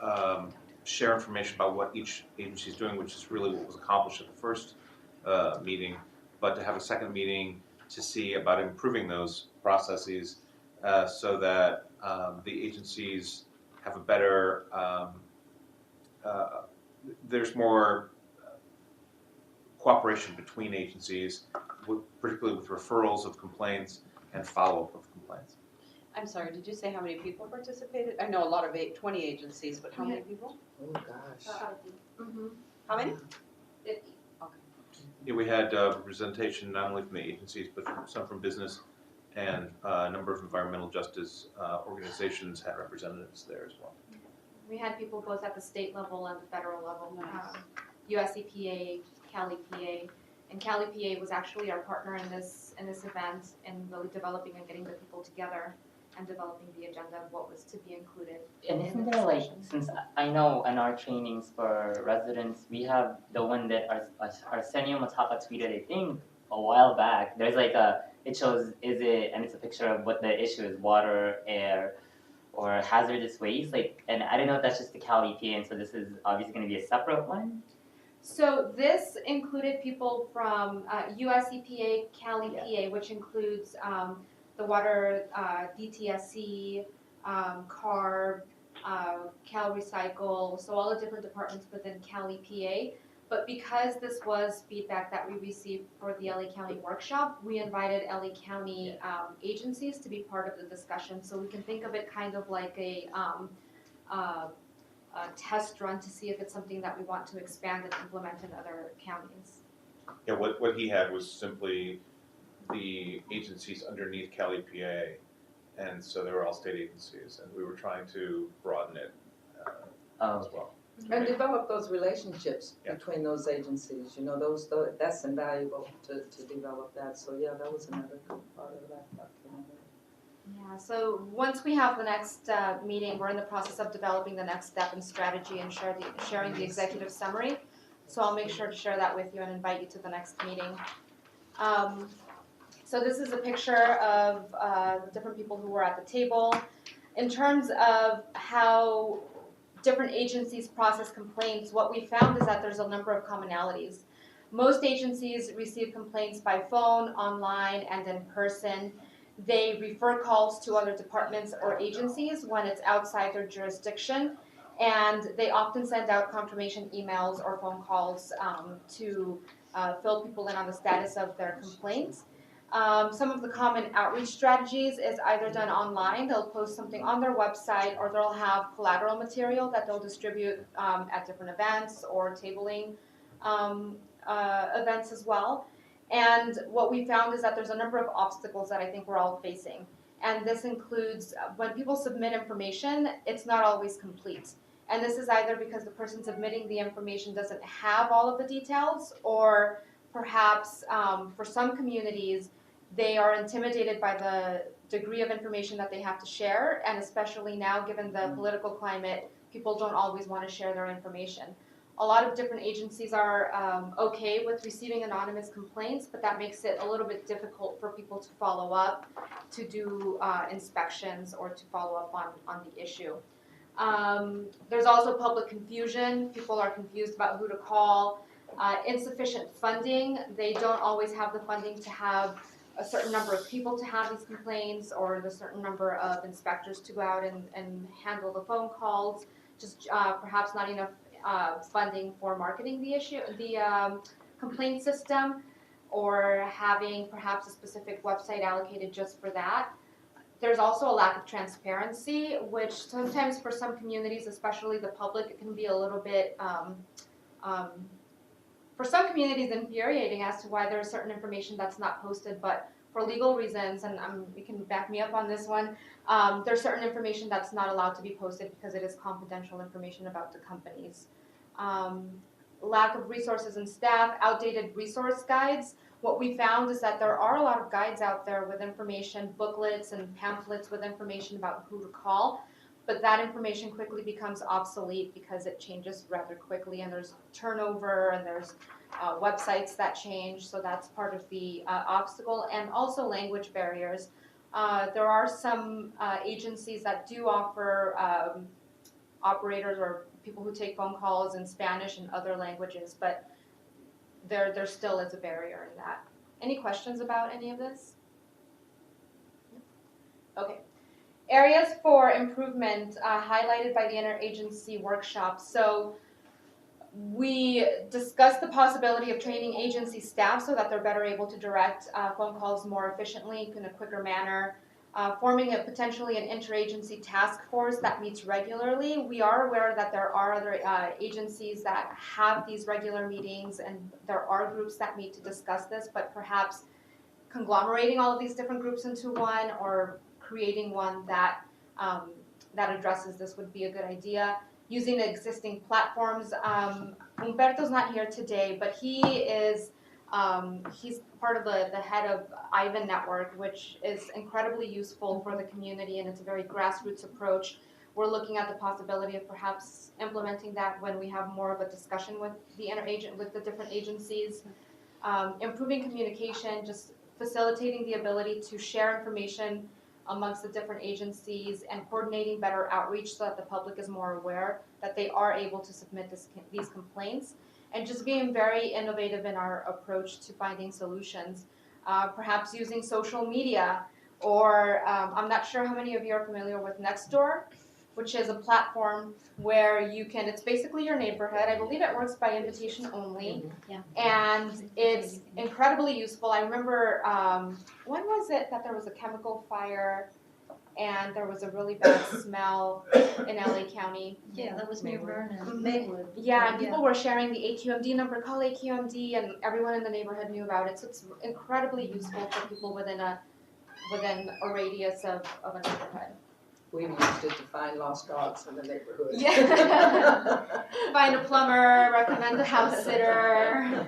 share information about what each agency is doing, which is really what was accomplished at the first meeting, but to have a second meeting to see about improving those processes so that the agencies have a better, there's more cooperation between agencies, particularly with referrals of complaints and follow-up of complaints. I'm sorry, did you say how many people participated? I know a lot of 20 agencies, but how many people? Oh, gosh. How many? 50. Yeah, we had representation not only from the agencies, but some from business, and a number of environmental justice organizations had representatives there as well. We had people both at the state level and the federal level. US EPA, Cali PA, and Cali PA was actually our partner in this event in really developing and getting the people together and developing the agenda of what was to be included. And isn't there since I know in our trainings for residents, we have the one that Arsenio Matapa tweeted, I think, a while back. There's it shows, and it's a picture of what the issue is, water, air, or hazardous waste. And I don't know if that's just the Cali EPA, and so this is obviously going to be a separate one. So this included people from US EPA, Cali PA, which includes the water DTSC, CARB, Cal Recycle, so all the different departments within Cal EPA. But because this was feedback that we received for the LA County workshop, we invited LA County agencies to be part of the discussion. So we can think of it kind of like a test run to see if it's something that we want to expand and implement in other counties. Yeah, what he had was simply the agencies underneath Cal EPA, and so they were all state agencies, and we were trying to broaden it as well. And develop those relationships Yeah. between those agencies, you know, that's invaluable to develop that. So yeah, that was another good part of that documentary. Yeah, so once we have the next meeting, we're in the process of developing the next step in strategy and sharing the executive summary. So I'll make sure to share that with you and invite you to the next meeting. So this is a picture of the different people who were at the table. In terms of how different agencies process complaints, what we found is that there's a number of commonalities. Most agencies receive complaints by phone, online, and in person. They refer calls to other departments or agencies when it's outside their jurisdiction, and they often send out confirmation emails or phone calls to fill people in on the status of their complaints. Some of the common outreach strategies is either done online, they'll post something on their website, or they'll have collateral material that they'll distribute at different events or tabling events as well. And what we found is that there's a number of obstacles that I think we're all facing. And this includes when people submit information, it's not always complete. And this is either because the person submitting the information doesn't have all of the details, or perhaps for some communities, they are intimidated by the degree of information that they have to share, and especially now, given the political climate, people don't always want to share their information. A lot of different agencies are okay with receiving anonymous complaints, but that makes it a little bit difficult for people to follow up, to do inspections, or to follow up on the issue. There's also public confusion. People are confused about who to call. Insufficient funding. They don't always have the funding to have a certain number of people to have these complaints, or the certain number of inspectors to go out and handle the phone calls. Just perhaps not enough funding for marketing the complaint system, or having perhaps a specific website allocated just for that. There's also a lack of transparency, which sometimes for some communities, especially the public, it can be a little bit, for some communities, infuriating as to why there's certain information that's not posted. But for legal reasons, and you can back me up on this one, there's certain information that's not allowed to be posted because it is confidential information about the companies. Lack of resources and staff, outdated resource guides. What we found is that there are a lot of guides out there with information, booklets and pamphlets with information about who to call, but that information quickly becomes obsolete because it changes rather quickly, and there's turnover, and there's websites that change, so that's part of the obstacle, and also language barriers. There are some agencies that do offer operators or people who take phone calls in Spanish and other languages, but there still is a barrier in that. Any questions about any of this? Okay. Areas for improvement highlighted by the interagency workshop. So we discussed the possibility of training agency staff so that they're better able to direct phone calls more efficiently in a quicker manner. Forming potentially an interagency task force that meets regularly. We are aware that there are other agencies that have these regular meetings, and there are groups that meet to discuss this, but perhaps conglomerating all of these different groups into one, or creating one that that addresses this would be a good idea. Using existing platforms. Humberto's not here today, but he is he's part of the head of Ivan Network, which is incredibly useful for the community, and it's a very grassroots approach. We're looking at the possibility of perhaps implementing that when we have more of a discussion with the different agencies. Improving communication, just facilitating the ability to share information amongst the different agencies, and coordinating better outreach so that the public is more aware that they are able to submit these complaints, and just being very innovative in our approach to finding solutions. Perhaps using social media. or I'm not sure how many of you are familiar with Nextdoor, which is a platform where you can, it's basically your neighborhood. I believe it works by invitation only. Yeah. And it's incredibly useful. I remember, when was it that there was a chemical fire and there was a really bad smell in LA County? Yeah, that was near Vernon, Mhm. Maywood. Yeah, and people were sharing the AQMD number, call AQMD, and everyone in the neighborhood knew about it. So it's incredibly useful for people within a radius of a neighborhood. We've used it to find lost dogs in the neighborhood. Yeah. Find a plumber, recommend a house sitter.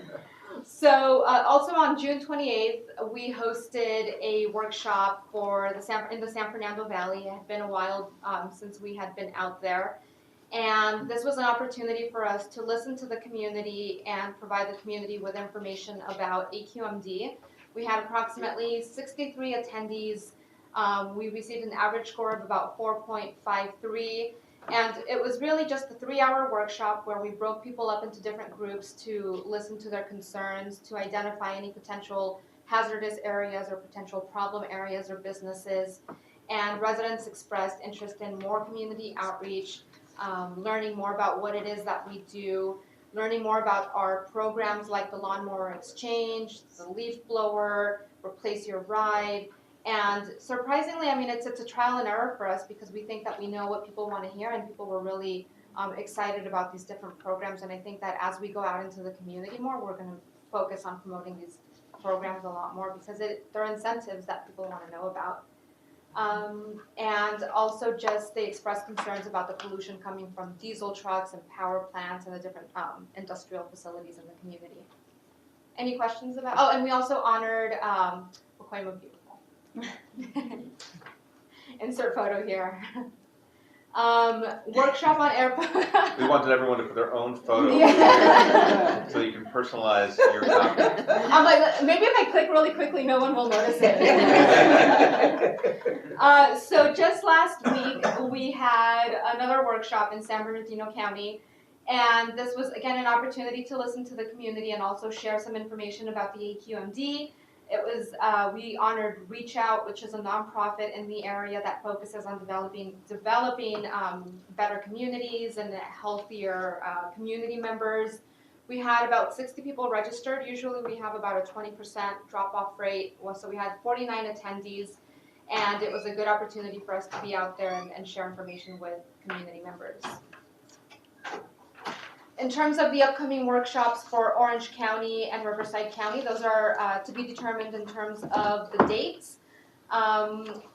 So also on June 28th, we hosted a workshop for in the San Fernando Valley. It had been a while since we had been out there. And this was an opportunity for us to listen to the community and provide the community with information about AQMD. We had approximately 63 attendees. We received an average score of about 4.53. And it was really just a 3-hour workshop where we broke people up into different groups to listen to their concerns, to identify any potential hazardous areas or potential problem areas or businesses. And residents expressed interest in more community outreach, learning more about what it is that we do, learning more about our programs like the Lawnmower Exchange, the Leaf Blower, Replace Your Ride. And surprisingly, I mean, it's a trial and error for us because we think that we know what people want to hear, and people were really excited about these different programs. And I think that as we go out into the community more, we're going to focus on promoting these programs a lot more because they're incentives that people want to know about. And also just they expressed concerns about the pollution coming from diesel trucks and power plants and the different industrial facilities in the community. Any questions about, oh, and we also honored Pacoima Beautiful. Insert photo here. Workshop on airport. We wanted everyone to put their own photo so you can personalize your copy. I'm like, maybe if I click really quickly, no one will notice it. So just last week, we had another workshop in San Bernardino County. And this was, again, an opportunity to listen to the community and also share some information about the AQMD. It was, we honored Reach Out, which is a nonprofit in the area that focuses on developing better communities and healthier community members. We had about 60 people registered. Usually we have about a 20% drop-off rate. So we had 49 attendees, and it was a good opportunity for us to be out there and share information with community members. In terms of the upcoming workshops for Orange County and Riverside County, those are to be determined in terms of the dates.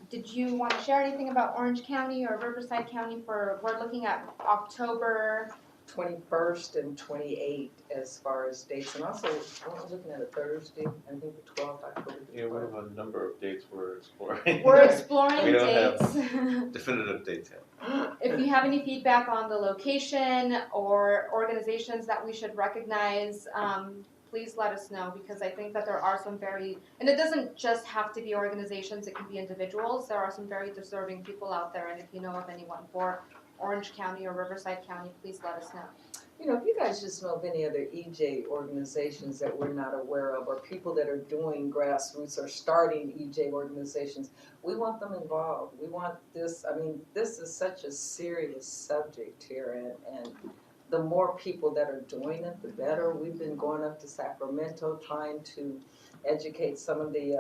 Did you want to share anything about Orange County or Riverside County? We're looking at October 21st and 28th as far as dates, and also I'm looking at a Thursday, I think the 12th October. Yeah, we have a number of dates we're exploring. We're exploring We don't dates. have definitive dates yet. If you have any feedback on the location or organizations that we should recognize, please let us know, because I think that there are some and it doesn't just have to be organizations, it can be individuals. There are some very deserving people out there, and if you know of anyone for Orange County or Riverside County, please let us know. You know, if you guys just know of any other EJ organizations that we're not aware of, or people that are doing grassroots or starting EJ organizations, we want them involved. We want this, I mean, this is such a serious subject here, and the more people that are doing it, the better. We've been going up to Sacramento trying to educate some of the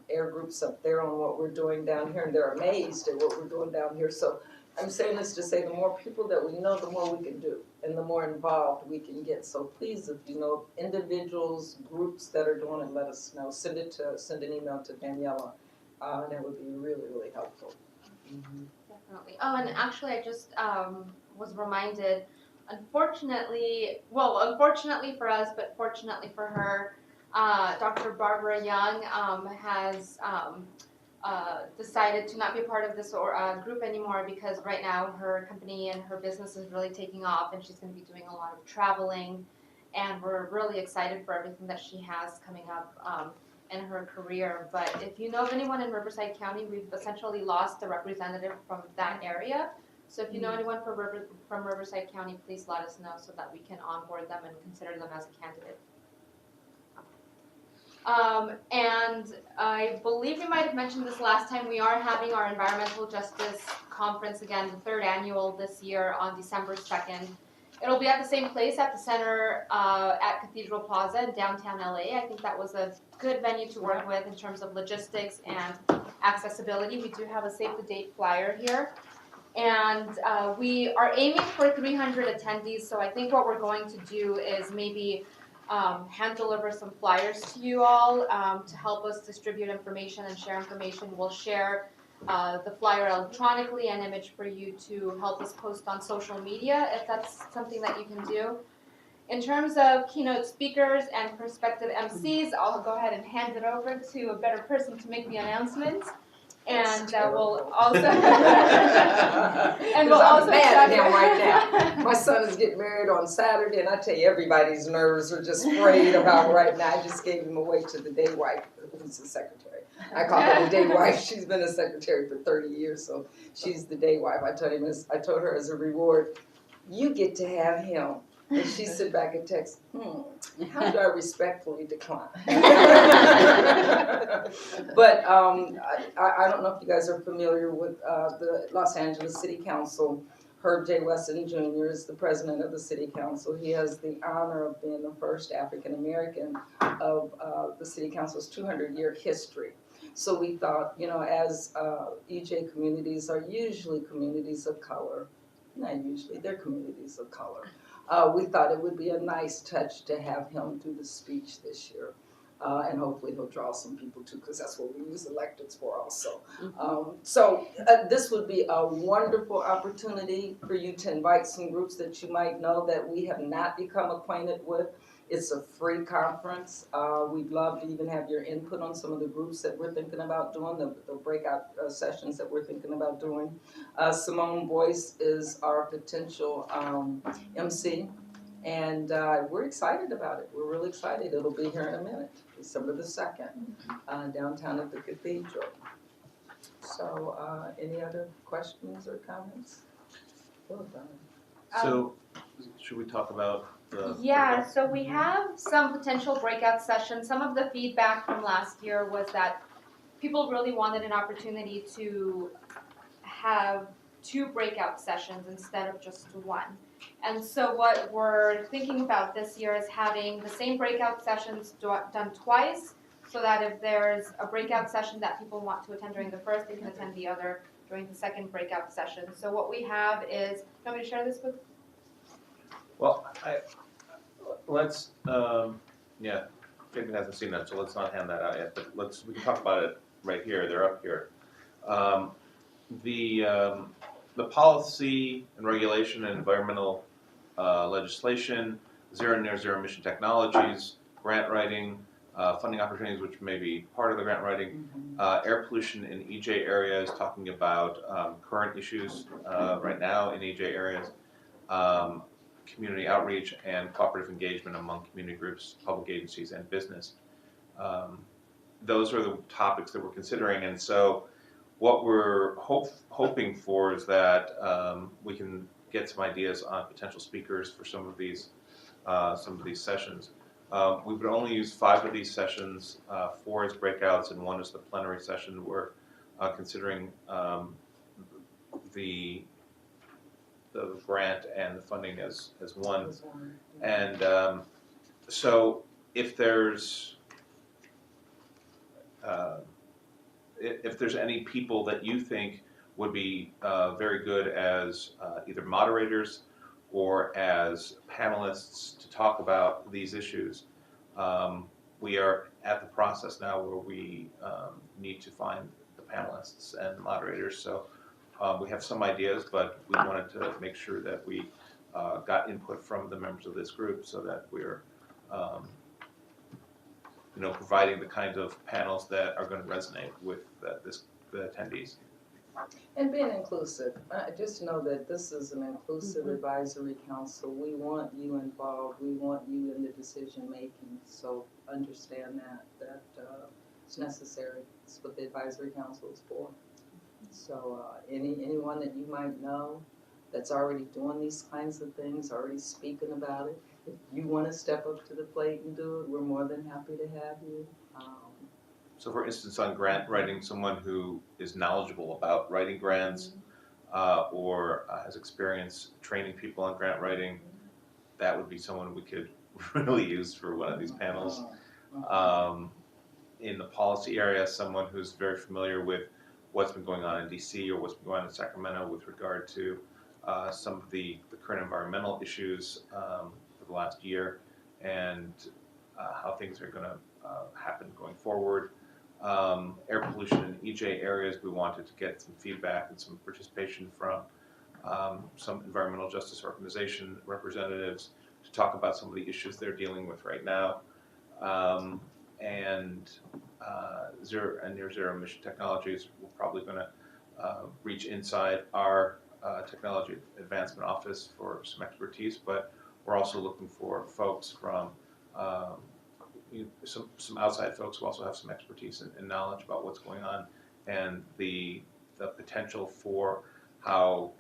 air groups up there on what we're doing down here, and they're amazed at what we're doing down here. So I'm saying this to say the more people that we know, the more we can do, and the more involved we can get. So please, if you know individuals, groups that are doing it, let us know. Send an email to Daniela. That would be really, really helpful. Mm-hmm. Definitely. Oh, and actually, I just was reminded. Unfortunately for us, but fortunately for her, Dr. Barbara Young has decided to not be a part of this group anymore, because right now her company and her business is really taking off, and she's going to be doing a lot of traveling, and we're really excited for everything that she has coming up in her career. But if you know of anyone in Riverside County, we've essentially lost a representative from that area. So if you know anyone from Riverside County, please let us know so that we can onboard them and consider them as a candidate. And I believe we might have mentioned this last time, we are having our environmental justice conference again, the 3rd annual this year on December 2nd. It'll be at the same place at the center at Cathedral Plaza in downtown LA. I think that was a good venue to work with in terms of logistics and accessibility. We do have a save the date flyer here. And we are aiming for 300 attendees, so I think what we're going to do is maybe hand deliver some flyers to you all to help us distribute information and share information. We'll share the flyer electronically and image for you to help us post on social media if that's something that you can do. In terms of keynote speakers and prospective MCs, I'll go ahead and hand it over to a better person to make the announcements. And we'll also and we'll also mad at him right now. My son is getting married on Saturday, and I tell you, everybody's nerves are just frayed about right now. I just gave him away to the day wife, who's the secretary. I call her the day wife. She's been a secretary for 30 years, so she's the day wife. I told her as a reward, you get to have him. And she sit back and text, how do I respectfully decline? But I don't know if you guys are familiar with the Los Angeles City Council. Herb J. Wesson Jr. is the president of the City Council. He has the honor of being the first African American of the City Council's 200-year history. So we thought, you know, as EJ communities are usually communities of color, not usually, they're communities of color. We thought it would be a nice touch to have him do the speech this year. And hopefully he'll draw some people too, because that's what we use electeds for also. So this would be a wonderful opportunity for you to invite some groups that you might know that we have not become acquainted with. It's a free conference. We'd love to even have your input on some of the groups that we're thinking about doing, the breakout sessions that we're thinking about doing. Simone Boyce is our potential MC, and we're excited about it. We're really excited. It'll be here in a minute, December the 2nd, downtown at the Cathedral. So any other questions or comments? Well done. So should we talk about Yeah, so we have some potential breakout sessions. Some of the feedback from last year was that people really wanted an opportunity to have 2 breakout sessions instead of just 1. And so what we're thinking about this year is having the same breakout sessions done twice, so that if there's a breakout session that people want to attend during the first, they can attend the other during the second breakout session. So what we have is, you want me to share this with? Well, let's, yeah, Jacob hasn't seen that, so let's not hand that out yet, but we can talk about it right here, they're up here. The policy and regulation and environmental legislation, zero and near zero emission technologies, grant writing, funding opportunities which may be part of the grant writing, air pollution in EJ areas, talking about current issues right now in EJ areas, community outreach and cooperative engagement among community groups, public agencies, and business. Those are the topics that we're considering, and so what we're hoping for is that we can get some ideas on potential speakers for some of these sessions. We would only use 5 of these sessions, 4 as breakouts and 1 as the plenary session. We're considering the grant and the funding as one. And so if there's any people that you think would be very good as either moderators or as panelists to talk about these issues, we are at the process now where we need to find the panelists and the moderators. So we have some ideas, but we wanted to make sure that we got input from the members of this group so that we're providing the kinds of panels that are going to resonate with the attendees. And being inclusive. Just know that this is an inclusive advisory council. We want you involved. We want you in the decision making. So understand that it's necessary. It's what the advisory council is for. So anyone that you might know that's already doing these kinds of things, already speaking about it, if you wanna step up to the plate and do it, we're more than happy to have you. So for instance, on grant writing, someone who is knowledgeable about writing grants or has experience training people on grant writing, that would be someone we could really use for one of these panels. In the policy area, someone who's very familiar with what's been going on in DC or what's been going on in Sacramento with regard to some of the current environmental issues for the last year and how things are going to happen going forward. Air pollution in EJ areas, we wanted to get some feedback and some participation from some environmental justice organization representatives to talk about some of the issues they're dealing with right now. And zero and near zero emission technologies, we're probably going to reach inside our technology advancement office for some expertise, but we're also looking for folks from some outside folks who also have some expertise and knowledge about what's going on and the potential for how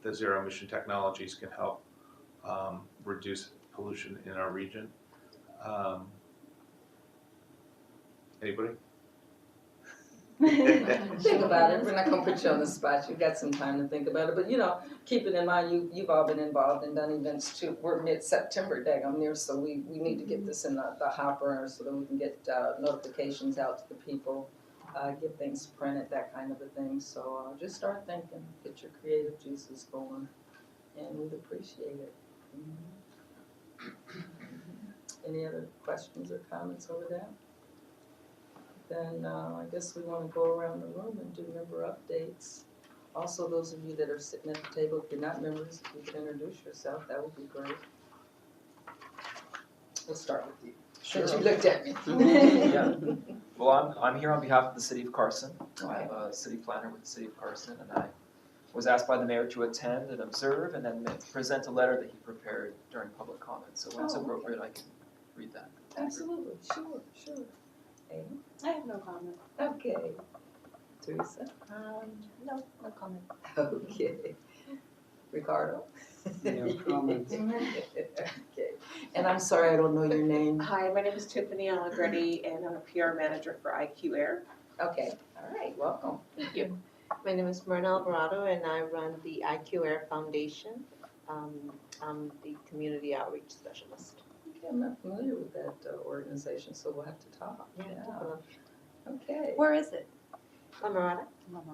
the zero emission technologies can help reduce pollution in our region. Anybody? Think about it. We're not gonna put you on the spot. You've got some time to think about it. But keep it in mind, you've all been involved and done events too. We're mid-September, daggum near, so we need to get this in the hopper so that we can get notifications out to the people, get things printed, that kind of a thing. So just start thinking, get your creative juices going, and we'd appreciate it. Any other questions or comments over there? Then I guess we want to go around the room and do member updates. Also, those of you that are sitting at the table, if you're not members, if you could introduce yourself, that would be great. We'll start with you. Since you looked at me. Yeah. Well, I'm here on behalf of the City of Carson. I'm a city planner with the City of Carson, and I was asked by the mayor to attend and observe and then present a letter that he prepared during public comment. So when it's appropriate, I can read that. Absolutely, sure. Amy? I have no comment. Okay. Teresa? No comment. Okay. Ricardo? No comment. Okay. And I'm sorry, I don't know your name. Hi, my name is Tiffany Allegretti, and I'm a PR manager for IQ Air. Okay, all right, welcome. Thank you. My name is Myrna Alvarado and I run the IQ Air Foundation. I'm the community outreach specialist. Okay, I'm not familiar with that organization, so we'll have to talk. Yeah. Okay. Where is it? La Mirada. Okay.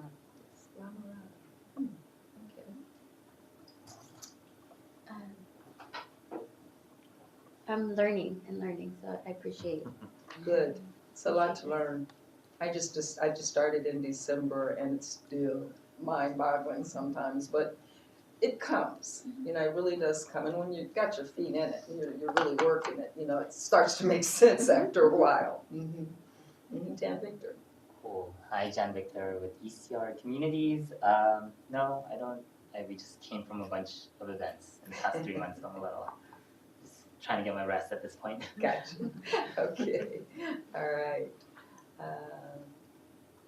I'm learning, so I appreciate it. Good. It's a lot to learn. I just started in December and it's still mind-boggling sometimes, but it comes. It really does come. And when you've got your feet in it, and you're really working it, it starts to make sense after a while. Jan Victor. Cool. Hi, Jan Victor with ECR Communities. No, I don't. We just came from a bunch of events in the past 3 months, so I'm a little just trying to get my rest at this point. Gotcha. Okay. All right.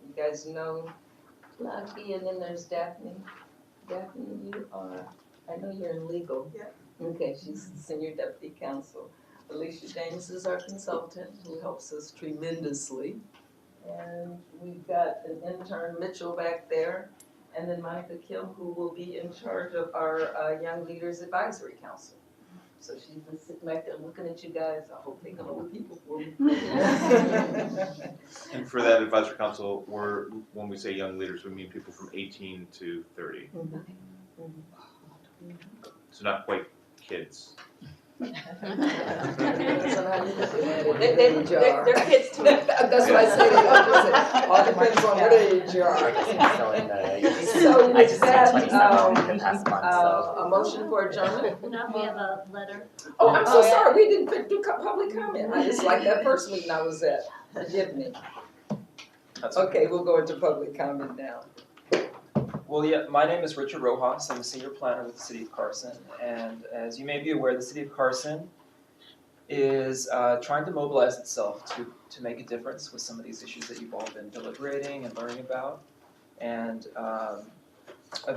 You guys know Lucky, and then there's Daphne. Daphne, you are, I know you're in legal. Yeah. Okay, she's senior deputy counsel. Alicia James is our consultant who helps us tremendously. And we've got an intern, Mitchell, back there. And then Monica Kim, who will be in charge of our Young Leaders Advisory Council. So she's been sitting back there looking at you guys. I hope they come up with people for me. And for that advisory council, when we say young leaders, we mean people from 18 to 30. So not quite kids. Depends on how you look at it. They're kids too. That's why I say the opposite. All depends on what age you are. So I with just that, turned 27 in the past month, so. a motion for adjournment? No, we have a letter. Oh, I'm so sorry, we didn't do public comment. I just like that first meeting I was at. Forgive me. Okay, we'll go into public comment now. Well, yeah, my name is Richard Rojas. I'm a senior planner with the City of Carson. And as you may be aware, the City of Carson is trying to mobilize itself to make a difference with some of these issues that you've all been deliberating and learning about. And an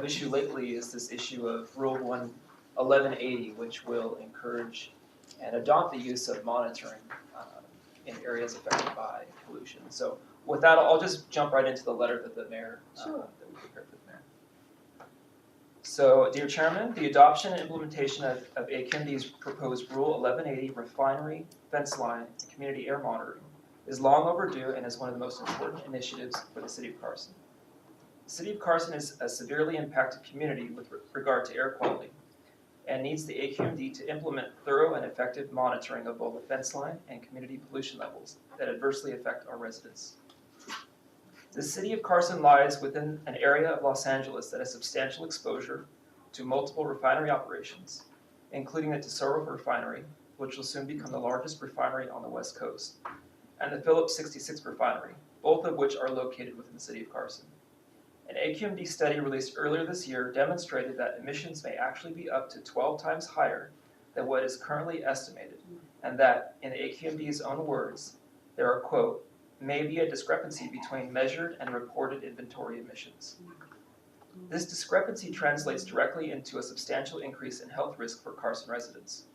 issue lately is this issue of Rule 1 1180, which will encourage and adopt the use of monitoring in areas affected by pollution. So with that, I'll just jump right into the letter that the mayor, that we prepared for the mayor. So, dear Chairman, the adoption and implementation of AQMD's proposed Rule 1180 refinery, fence line, and community air monitoring is long overdue and is one of the most important initiatives for the City of Carson. The City of Carson is a severely impacted community with regard to air quality and needs the AQMD to implement thorough and effective monitoring of both the fence line and community pollution levels that adversely affect our residents. The City of Carson lies within an area of Los Angeles that has substantial exposure to multiple refinery operations, including the Tesoro refinery, which will soon become the largest refinery on the West Coast, and the Phillips 66 refinery, both of which are located within the City of Carson. An AQMD study released earlier this year demonstrated that emissions may actually be up to 12 times higher than what is currently estimated, and that, in the AQMD's own words, there are, quote, may be a discrepancy between measured and reported inventory emissions. This discrepancy translates directly into a substantial increase in health risk for Carson residents.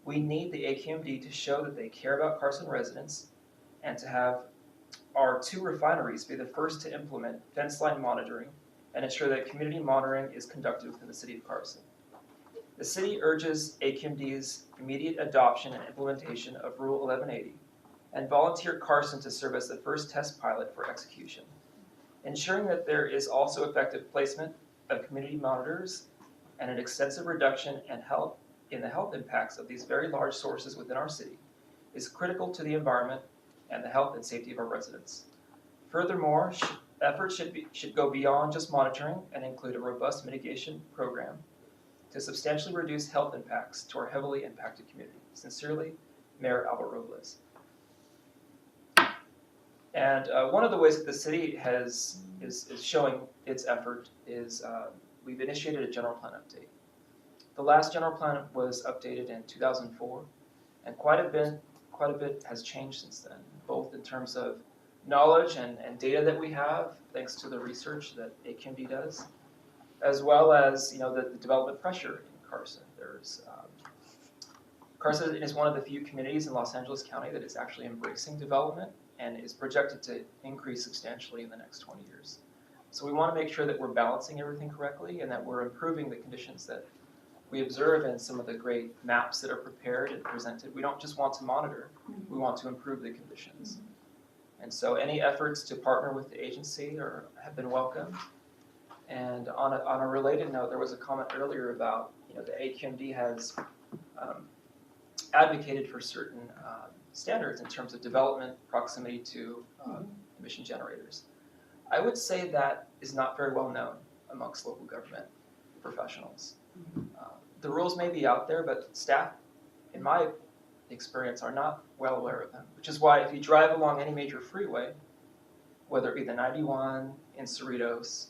We need the AQMD to show that they care about Carson residents and to have our 2 refineries be the first to implement fence line monitoring and ensure that community monitoring is conducted within the City of Carson. The City urges AQMD's immediate adoption and implementation of Rule 1180 and volunteer Carson to serve as the first test pilot for execution, ensuring that there is also effective placement of community monitors and an extensive reduction in the health impacts of these very large sources within our city is critical to the environment and the health and safety of our residents. Furthermore, efforts should go beyond just monitoring and include a robust mitigation program to substantially reduce health impacts to our heavily impacted community. Sincerely, Mayor Albert Robles. And one of the ways that the city is showing its effort is we've initiated a general plan update. The last general plan was updated in 2004, and quite a bit has changed since then, both in terms of knowledge and data that we have, thanks to the research that AQMD does, as well as the development pressure in Carson. Carson is one of the few communities in Los Angeles County that is actually embracing development and is projected to increase substantially in the next 20 years. So we want to make sure that we're balancing everything correctly and that we're improving the conditions that we observe in some of the great maps that are prepared and presented. We don't just want to monitor, we want to improve the conditions. And so any efforts to partner with the agency have been welcomed. And on a related note, there was a comment earlier about the AQMD has advocated for certain standards in terms of development, proximity to emission generators. I would say that is not very well known amongst local government professionals. The rules may be out there, but staff, in my experience, are not well aware of them, which is why if you drive along any major freeway, whether it be the 91 in Cerritos,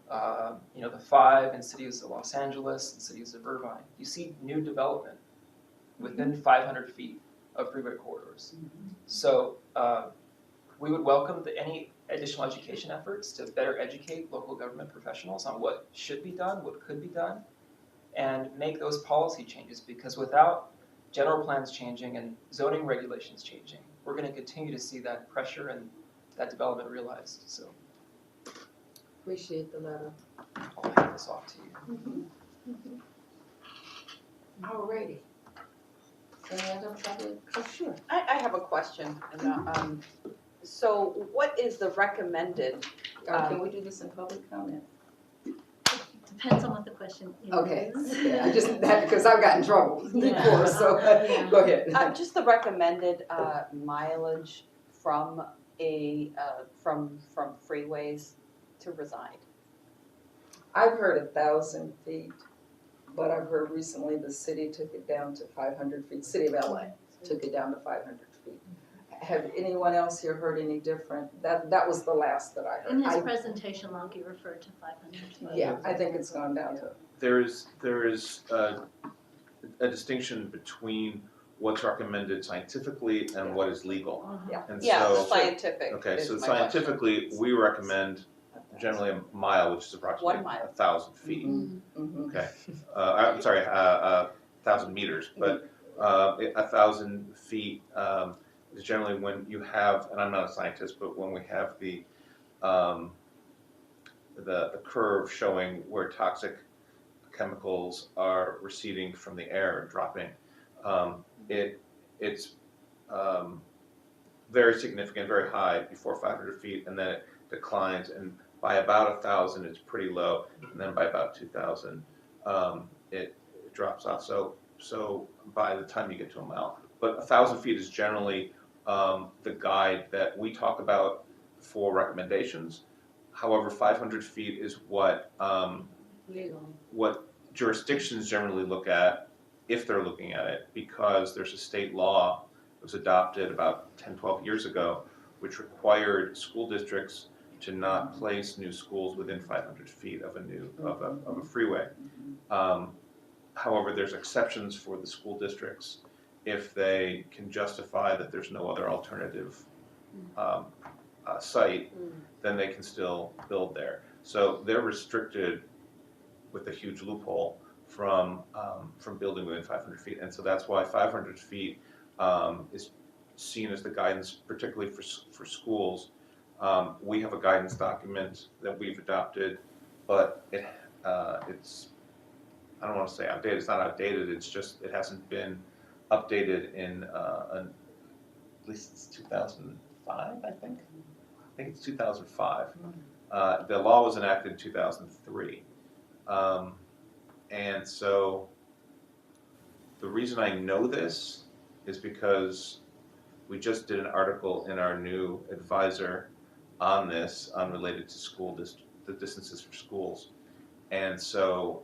the 5 in cities of Los Angeles and cities of Irvine, you see new development within 500 feet of freeway corridors. So we would welcome any additional education efforts to better educate local government professionals on what should be done, what could be done, and make those policy changes, because without general plans changing and zoning regulations changing, we're going to continue to see that pressure and that development realized. So Appreciate the letter. I'll hand this off to you. Alrighty. Any other public? Oh, sure. I have a question. So what is the recommended? Can we do this in public comment? Depends on what the question is. Okay, I just, that, because I've gotten in trouble before, so go ahead. Just the recommended mileage from from freeways to reside. I've heard 1,000 feet, but I've heard recently the city took it down to 500 feet. City of LA took it down to 500 feet. Have anyone else here heard any different? That was the last that I heard. In his presentation log, he referred to 500. Yeah, I think it's gone down to. There is a distinction between what's recommended scientifically and what is legal. Yeah. And Yeah, so, the scientific. okay, is so my scientifically, question. we recommend generally a mile, which is approximately 1 mile. 1,000 feet. Mhm. Okay, I'm sorry, 1,000 meters, but 1,000 feet is generally when you have, and I'm not a scientist, but when we have the curve showing where toxic chemicals are receding from the air and dropping, it's very significant, very high before 500 feet, and then it declines, and by about 1,000 it's pretty low, and then by about 2,000 it drops off. So by the time you get to a mile, but 1,000 feet is generally the guide that we talk about for recommendations. However, 500 feet is what jurisdictions generally look at if they're looking at it, because there's a state law that was adopted about 10, 12 years ago, which required school districts to not place new schools within 500 feet of a freeway. However, there's exceptions for the school districts if they can justify that there's no other alternative site, then they can still build there. So they're restricted with a huge loophole from building within 500 feet, and so that's why 500 feet is seen as the guidance, particularly for schools. We have a guidance document that we've adopted, but it's, I don't want to say outdated. It's not outdated. It's just it hasn't been updated in at least it's 2005, I think. I think it's 2005. The law was enacted in 2003. And so the reason I know this is because we just did an article in our new advisor on this, unrelated to the distances for schools. And so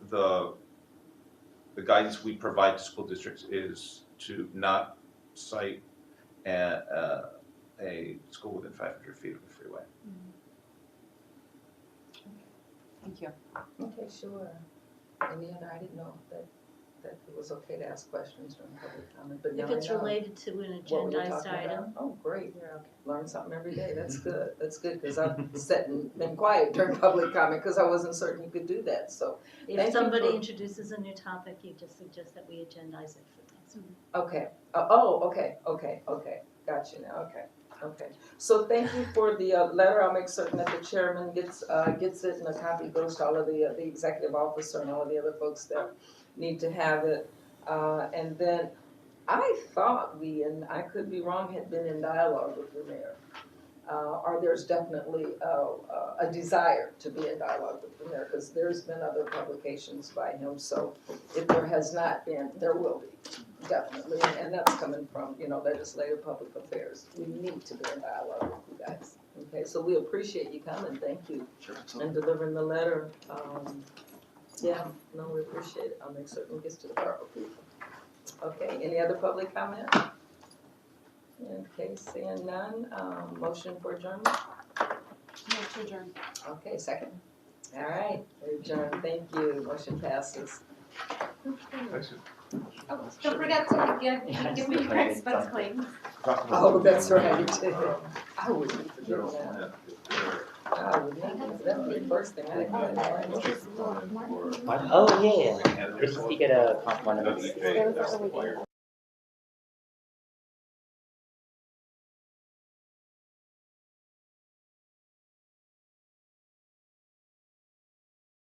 the guidance we provide to school districts is to not cite a school within 500 feet of the freeway. Thank you. Okay, sure. Any other, I didn't know that it was okay to ask questions during public comment, but now If I it's know related to an what we were agendized talking about. item. Oh, great. Learn something every day. That's good. That's good, because I've sat and been quiet during public comment because I wasn't certain you could do that, so. If thank you somebody for- introduces a new topic, you just suggest that we agendize it for next week. Okay, okay, got you now, okay. So thank you for the letter. I'll make certain that the chairman gets it, and a copy goes to all of the executive officer and all of the other folks that need to have it. And then I thought we, and I could be wrong, had been in dialogue with the mayor. Or there's definitely a desire to be in dialogue with the mayor, because there's been other publications by him, so if there has not been, there will be, definitely, and that's coming from, legislative public affairs. We need to be in dialogue with you guys, okay, so we appreciate you coming, thank you, and delivering the letter. Yeah, no, we appreciate it, I'll make certain it gets to the borough people. Okay, any other public comment? Okay, seeing none, motion for adjournment? Move to adjourn. Okay, second. All right, we adjourn, thank you, motion passes. Oh, don't forget to give me Greg's butt clean. Oh, that's right. I wouldn't forget that. I would not, that'd be the first thing I Oh, yeah. Did you speak at one of those?